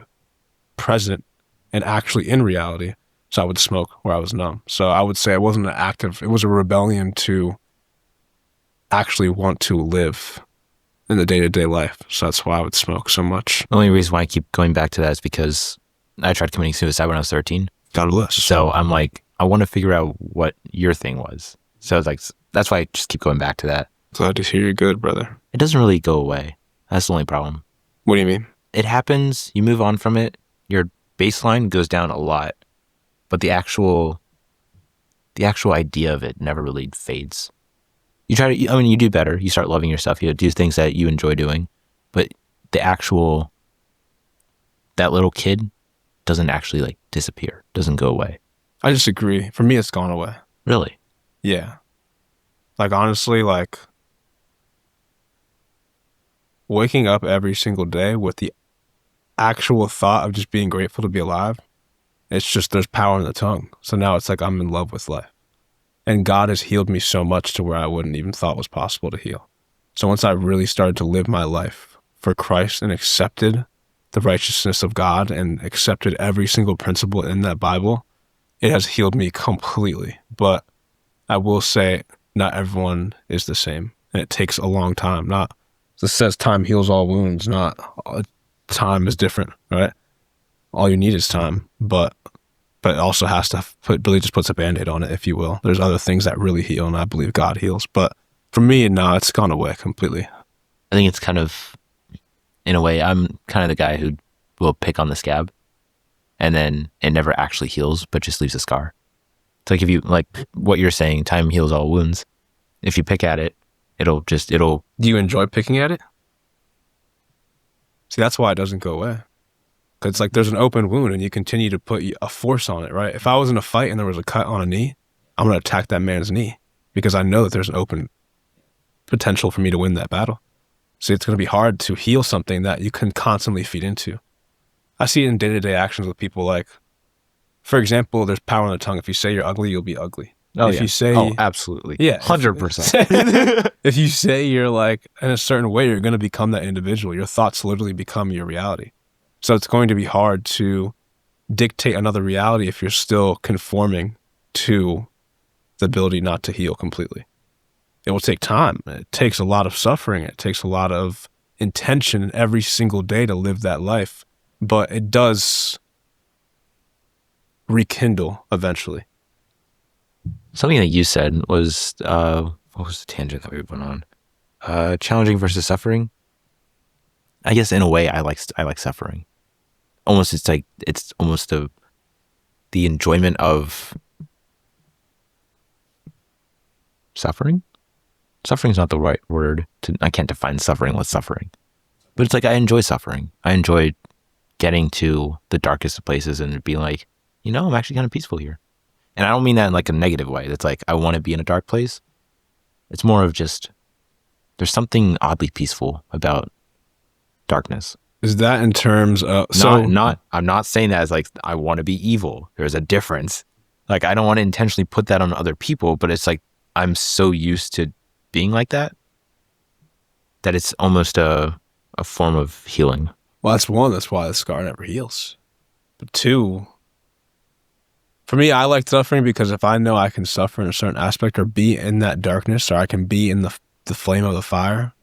present and actually in reality. So I would smoke where I was numb. So I would say it wasn't an active, it was a rebellion to actually want to live in the day-to-day life. So that's why I would smoke so much. The only reason why I keep going back to that is because I tried committing suicide when I was 13. God bless. So I'm like, I want to figure out what your thing was. So it's like, that's why I just keep going back to that. Glad to hear you're good, brother. It doesn't really go away. That's the only problem. What do you mean? It happens, you move on from it, your baseline goes down a lot, but the actual idea of it never really fades. You try to, you do better. You start loving yourself. You do things that you enjoy doing, but that little kid doesn't actually like disappear, doesn't go away. I disagree. For me, it's gone away. Really? Yeah. Like, honestly, like, waking up every single day with the actual thought of just being grateful to be alive, it's just, there's power in the tongue. So now it's like I'm in love with life. And God has healed me so much to where I wouldn't even thought was possible to heal. So once I really started to live my life for Christ and accepted the righteousness of God and accepted every single principle in that Bible, it has healed me completely. But I will say not everyone is the same. And it takes a long time. It says time heals all wounds, not time is different, right? All you need is time, but it also has to really just puts a Band-Aid on it, if you will. There's other things that really heal, and I believe God heals. But for me, no, it's gone away completely. I think it's kind of, in a way, I'm kind of the guy who will pick on the scab, and then it never actually heals, but just leaves a scar. It's like if you, like what you're saying, time heals all wounds. If you pick at it, it'll. Do you enjoy picking at it? See, that's why it doesn't go away. Because it's like there's an open wound and you continue to put a force on it, right? If I was in a fight and there was a cut on a knee, I'm going to attack that man's knee because I know that there's an open potential for me to win that battle. See, it's going to be hard to heal something that you can constantly feed into. I see it in day-to-day actions with people like, for example, there's power in the tongue. If you say you're ugly, you'll be ugly. Oh, if yeah. you say, absolutely. Yeah. 100%. If you say you're like in a certain way, you're going to become that individual. Your thoughts literally become your reality. So it's going to be hard to dictate another reality if you're still conforming to the ability not to heal completely. It will take time. It takes a lot of suffering. It takes a lot of intention every single day to live that life. But it does rekindle eventually. Something that you said was, what was the tangent that we went on? Challenging versus suffering. I guess in a way, I like suffering. Almost, it's almost the enjoyment of suffering. Suffering's not the right word. I can't define suffering with suffering, but it's like I enjoy suffering. I enjoy getting to the darkest of places and being like, I'm actually kind of peaceful here. And I don't mean that in like a negative way. That's like I want to be in a dark place. It's more of just there's something oddly peaceful about darkness. Is that in terms of... I'm not saying that as like, I want to be evil. There's a difference. Like, I don't want to intentionally put that on other people, but it's like, I'm so used to being like that that it's almost a form of healing. Well, that's one. That's why the scar never heals. But two, for me, I like suffering because if I know I can suffer in a certain aspect or be in that darkness or I can be in the flame of the fire,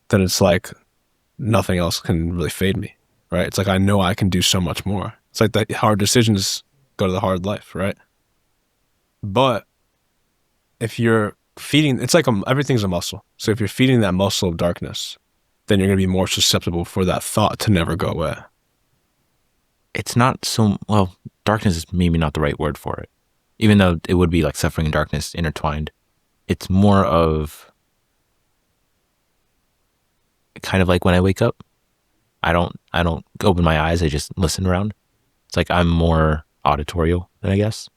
then it's like nothing else can really fade me, right? It's like I know I can do so much more. It's like the hard decisions go to the hard life, right? But if you're feeding, it's like everything's a muscle. So if you're feeding that muscle of darkness, then you're going to be more susceptible for that thought to never go away. It's not so, well, darkness is maybe not the right word for it. Even though it would be like suffering and darkness intertwined. It's more of kind of like when I wake up, I don't open my eyes, I just listen around. It's like I'm more auditorial, I guess.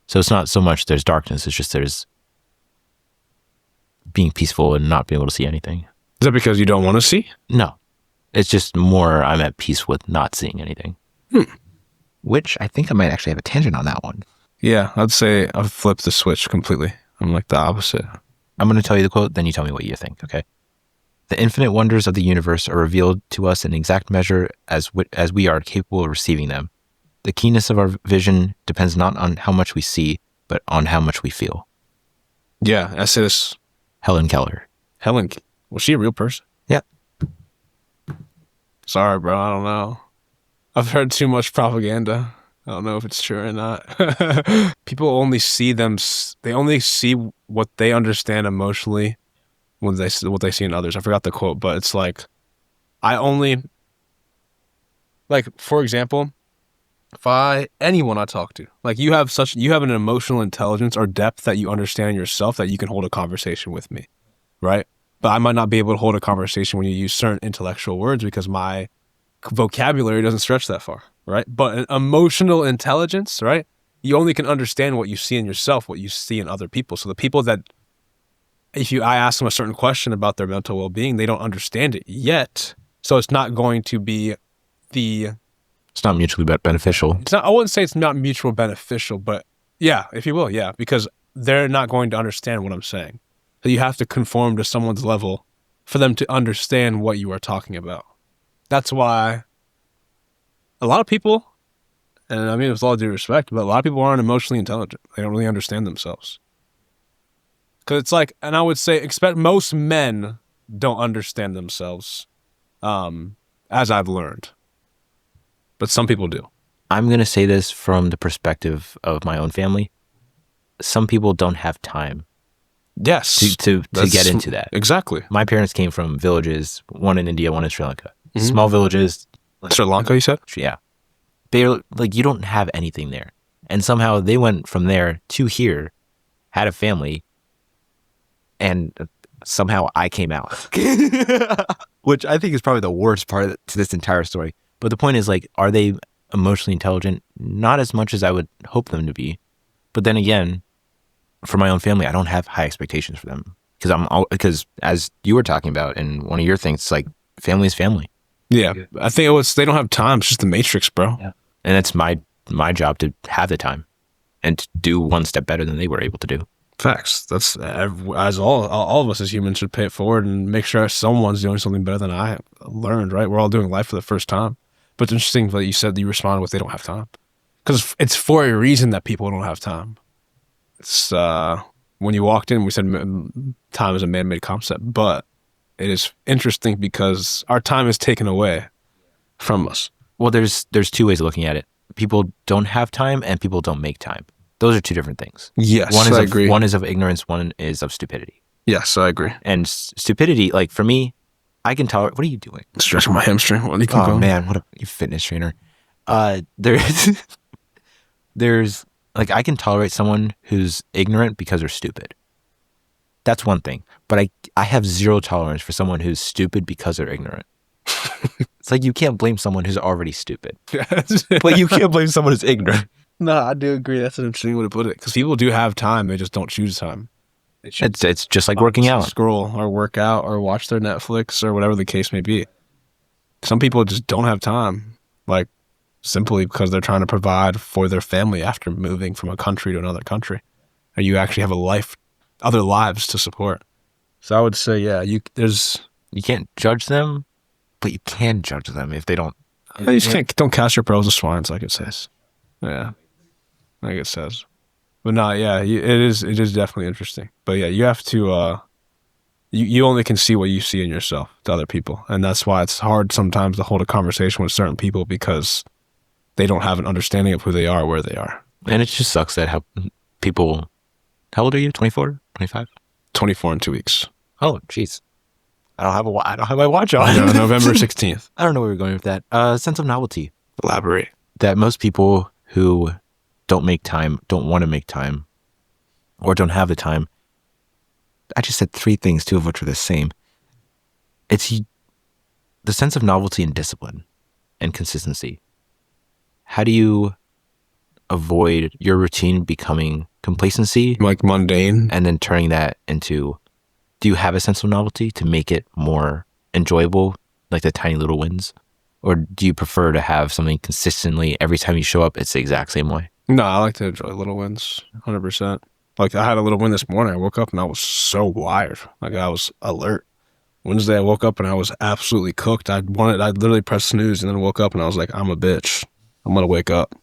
So it's not so much there's darkness, it's just there's being peaceful and not being able to see anything. Is that because you don't want to see? No. It's just more I'm at peace with not seeing anything. Which I think I might actually have a tangent on that one. Yeah, I'd say I've flipped the switch completely. I'm like the opposite. I'm going to tell you the quote, then you tell me what you think, okay? The infinite wonders of the universe are revealed to us in exact measure as we are capable of receiving them. The keenness of our vision depends not on how much we see, but on how much we feel. Yeah, I say this. Helen Keller. Helen, was she a real person? Yeah. Sorry, bro, I don't know. I've heard too much propaganda. I don't know if it's true or not. People only see they only see what they understand emotionally when what they see in others. I forgot the quote, but it's like, for example, anyone I talk to, like you have an emotional intelligence or depth that you understand yourself that you can hold a conversation with me, right? But I might not be able to hold a conversation when you use certain intellectual words because my vocabulary doesn't stretch that far, right? But an emotional intelligence, right? You only can understand what you see in yourself, what you see in other people. So the people that, I ask them a certain question about their mental well-being, they don't understand it yet. So it's not going to be it's not mutually beneficial. I wouldn't say it's not mutually beneficial, but yeah, if you will, yeah, because they're not going to understand what I'm saying. So you have to conform to someone's level for them to understand what you are talking about. That's why a lot of people, and I mean with all due respect, but a lot of people aren't emotionally intelligent. They don't really understand themselves. Because it's like, and I would say, most men don't understand themselves, as I've learned. But some people do. I'm going to say this from the perspective of my own family. Some people don't have time. Yes. To get into that. Exactly. My parents came from villages, one in India, one in Sri Lanka. Mm-hmm. Small villages. Sri Lanka, you said? Yeah. They're like, you don't have anything there. And somehow they went from there to here, had a family, and somehow I came out. Which I think is probably the worst part to this entire story. But the point is, like, are they emotionally intelligent? Not as much as I would hope them to be. But then again, for my own family, I don't have high expectations for them. Because as you were talking about in one of your things, it's like family is family. Yeah. I think they don't have time. It's just the matrix, bro. Yeah. And it's my job to have the time and to do one step better than they were able to do. Facts. That's, as all of us as humans should pay it forward and make sure someone's doing something better than I learned, right? We're all doing life for the first time. But it's interesting that you said that you responded with they don't have time. Because it's for a reason that people don't have time. It's when you walked in, we said time is a man-made concept, but it is interesting because our time is taken away from us. Well, there's two ways of looking at it. People don't have time and people don't make time. Those are two different things. Yes, I agree. One is of ignorance, one is of stupidity. Yes, I agree. And stupidity, like for me, I can tolerate. What are you doing? Stretching my hamstring. What are you going? Man, what a fitness trainer. There's like, I can tolerate someone who's ignorant because they're stupid. That's one thing. But I have zero tolerance for someone who's stupid because they're ignorant. It's like you can't blame someone who's already stupid. But you can't blame someone who's ignorant. No, I do agree. That's an interesting way to put it. Because people do have time. They just don't choose time. It's just like working out. Scroll or work out or watch their Netflix or whatever the case may be. Some people just don't have time. Like, simply because they're trying to provide for their family after moving from a country to another country. Or you actually have other lives to support. So I would say, yeah, You can't judge them, but you can judge them if they don't. You just don't cast your pearls to swines, like it says. Yeah, like it says. But no, yeah, it is definitely interesting. But yeah, you have to you only can see what you see in yourself to other people, and that's why it's hard sometimes to hold a conversation with certain people because they don't have an understanding of who they are, where they are. And it just sucks that how people. How old are you? 24? 25? 24 in 2 weeks. Oh, jeez. I don't have my watch on. No, November 16th. I don't know where we're going with that. Sense of novelty. Elaborate. That most people who don't want to make time, or don't have the time. I just said 3 things, 2 of which are the same. It's the sense of novelty and discipline and consistency. How do you avoid your routine becoming complacency, like mundane, and then turning that into, do you have a sense of novelty to make it more enjoyable, like the tiny little wins? Or do you prefer to have something consistently every time you show up, it's the exact same way? No, I like to enjoy little wins, 100%. Like I had a little win this morning. I woke up and I was so wired. Like I was alert. Wednesday I woke up and I was absolutely cooked. I literally pressed snooze and then woke up and I was like, I'm a bitch. I'm going to wake up.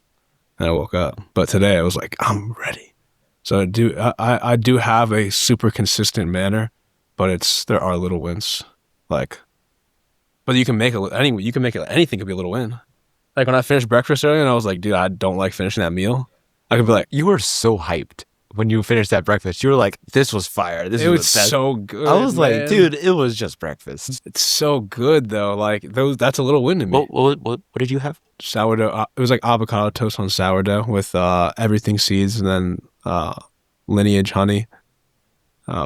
And I woke up. But today I was like, I'm ready. So I do have a super consistent manner, but there are little wins. Like, but you can make anything could be a little win. Like when I finished breakfast earlier and I was like, dude, I don't like finishing that meal. I could be like, you were so hyped when you finished that breakfast. You were like, this was fire. It was so good. I was like, dude, it was just breakfast. It's so good though. Like that's a little win to me. What did you have? Sourdough. It was like avocado toast on sourdough with everything seeds and then lineage honey,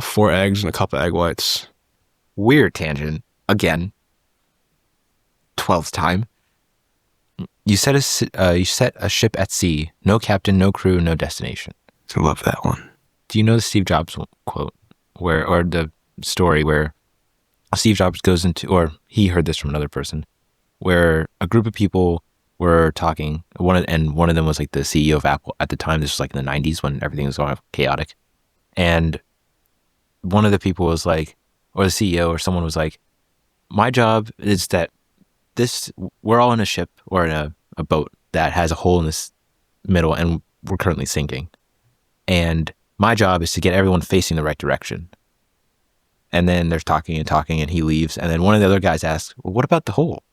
4 eggs and a cup of egg whites. Weird tangent again. 12th time. You set a ship at sea. No captain, no crew, no destination. I love that one. Do you know the Steve Jobs quote or the story where Steve Jobs goes into, or he heard this from another person, where a group of people were talking, one of them was like the CEO of Apple at the time. This was like in the 90s when everything was going chaotic. And one of the people was like, or the CEO or someone was like, my job is that we're all in a ship or in a boat that has a hole in this middle and we're currently sinking. And my job is to get everyone facing the right direction. And then there's talking and he leaves. And then one of the other guys asks, well, what about the hole?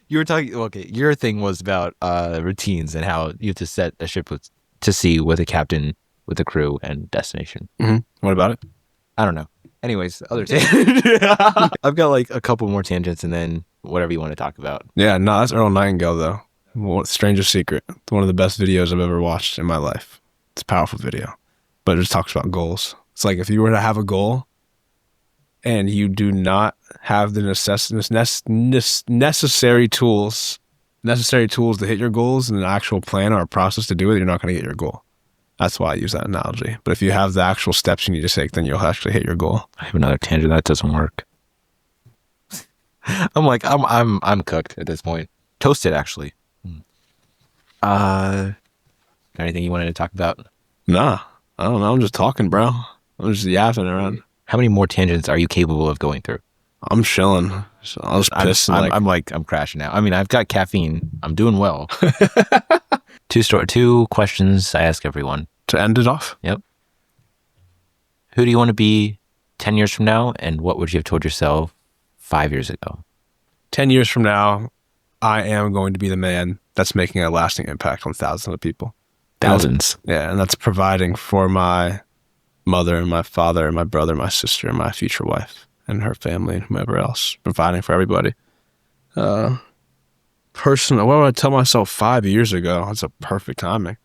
You were talking, okay, your thing was about routines and how you have to set a ship to sea with a captain, with a crew and destination. Mm-hmm. What about it? I don't know. Anyways, other tangent. I've got like a couple more tangents and then whatever you want to talk about. Yeah, no, that's Earl Nightingale though. Strangest Secret. It's one of the best videos I've ever watched in my life. It's a powerful video, but it just talks about goals. It's like if you were to have a goal and you do not have the necessary tools to hit your goals and an actual plan or a process to do it, you're not going to get your goal. That's why I use that analogy. But if you have the actual steps you need to take, then you'll actually hit your goal. I have another tangent that doesn't work. I'm like, I'm cooked at this point. Toasted, actually. Anything you wanted to talk about? Nah, I don't know. I'm just talking, bro. I'm just yapping around. How many more tangents are you capable of going through? I'm chilling. So I was pissed. I'm crashing out. I mean, I've got caffeine. I'm doing well. 2 questions I ask everyone. To end it off? Yep. Who do you want to be 10 years from now? And what would you have told yourself 5 years ago? 10 years from now, I am going to be the man that's making a lasting impact on thousands of people. Thousands? Yeah, and that's providing for my mother and my father and my brother, my sister, and my future wife and her family and whoever else. Providing for everybody. What would I tell myself 5 years ago? That's a perfect timing.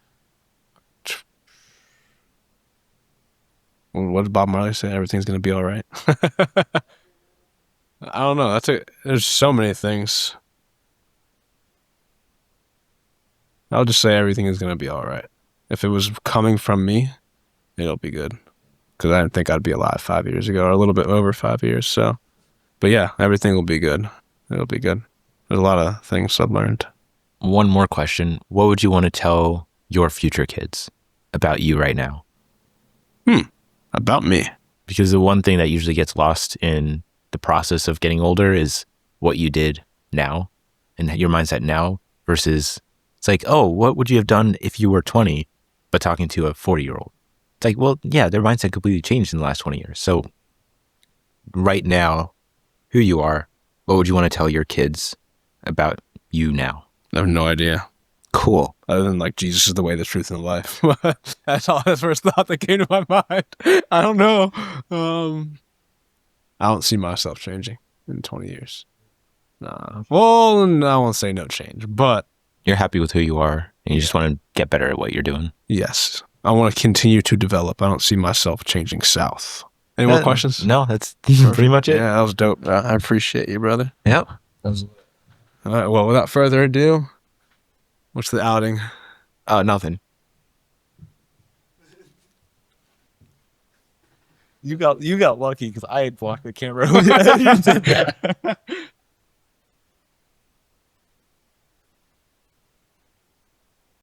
What did Bob Marley say? Everything's going to be all right. I don't know. There's so many things. I'll just say everything is going to be all right. If it was coming from me, it'll be good. Because I didn't think I'd be alive 5 years ago, or a little bit over 5 years. So, but yeah, everything will be good. It'll be good. There's a lot of things I've learned. One more question. What would you want to tell your future kids about you right now? About me? Because the one thing that usually gets lost in the process of getting older is what you did now and your mindset now versus it's like, oh, what would you have done if you were 20, but talking to a 40-year-old? It's like, well, yeah, their mindset completely changed in the last 20 years. So right now, who you are, what would you want to tell your kids about you now? I have no idea. Cool. Other than like Jesus is the way, the truth, and the life. That's all. That's the first thought that came to my mind. I don't know. I don't see myself changing in 20 years. Nah. Well, I won't say no change, but You're happy with who you are and you just want to get better at what you're doing. yes, I want to continue to develop. I don't see myself changing south. Any more questions? No, that's pretty much it. Yeah, that was dope. I appreciate you, brother. Yep. All right. Well, without further ado, what's the outing? Nothing. You got lucky because I had blocked the camera. You did that.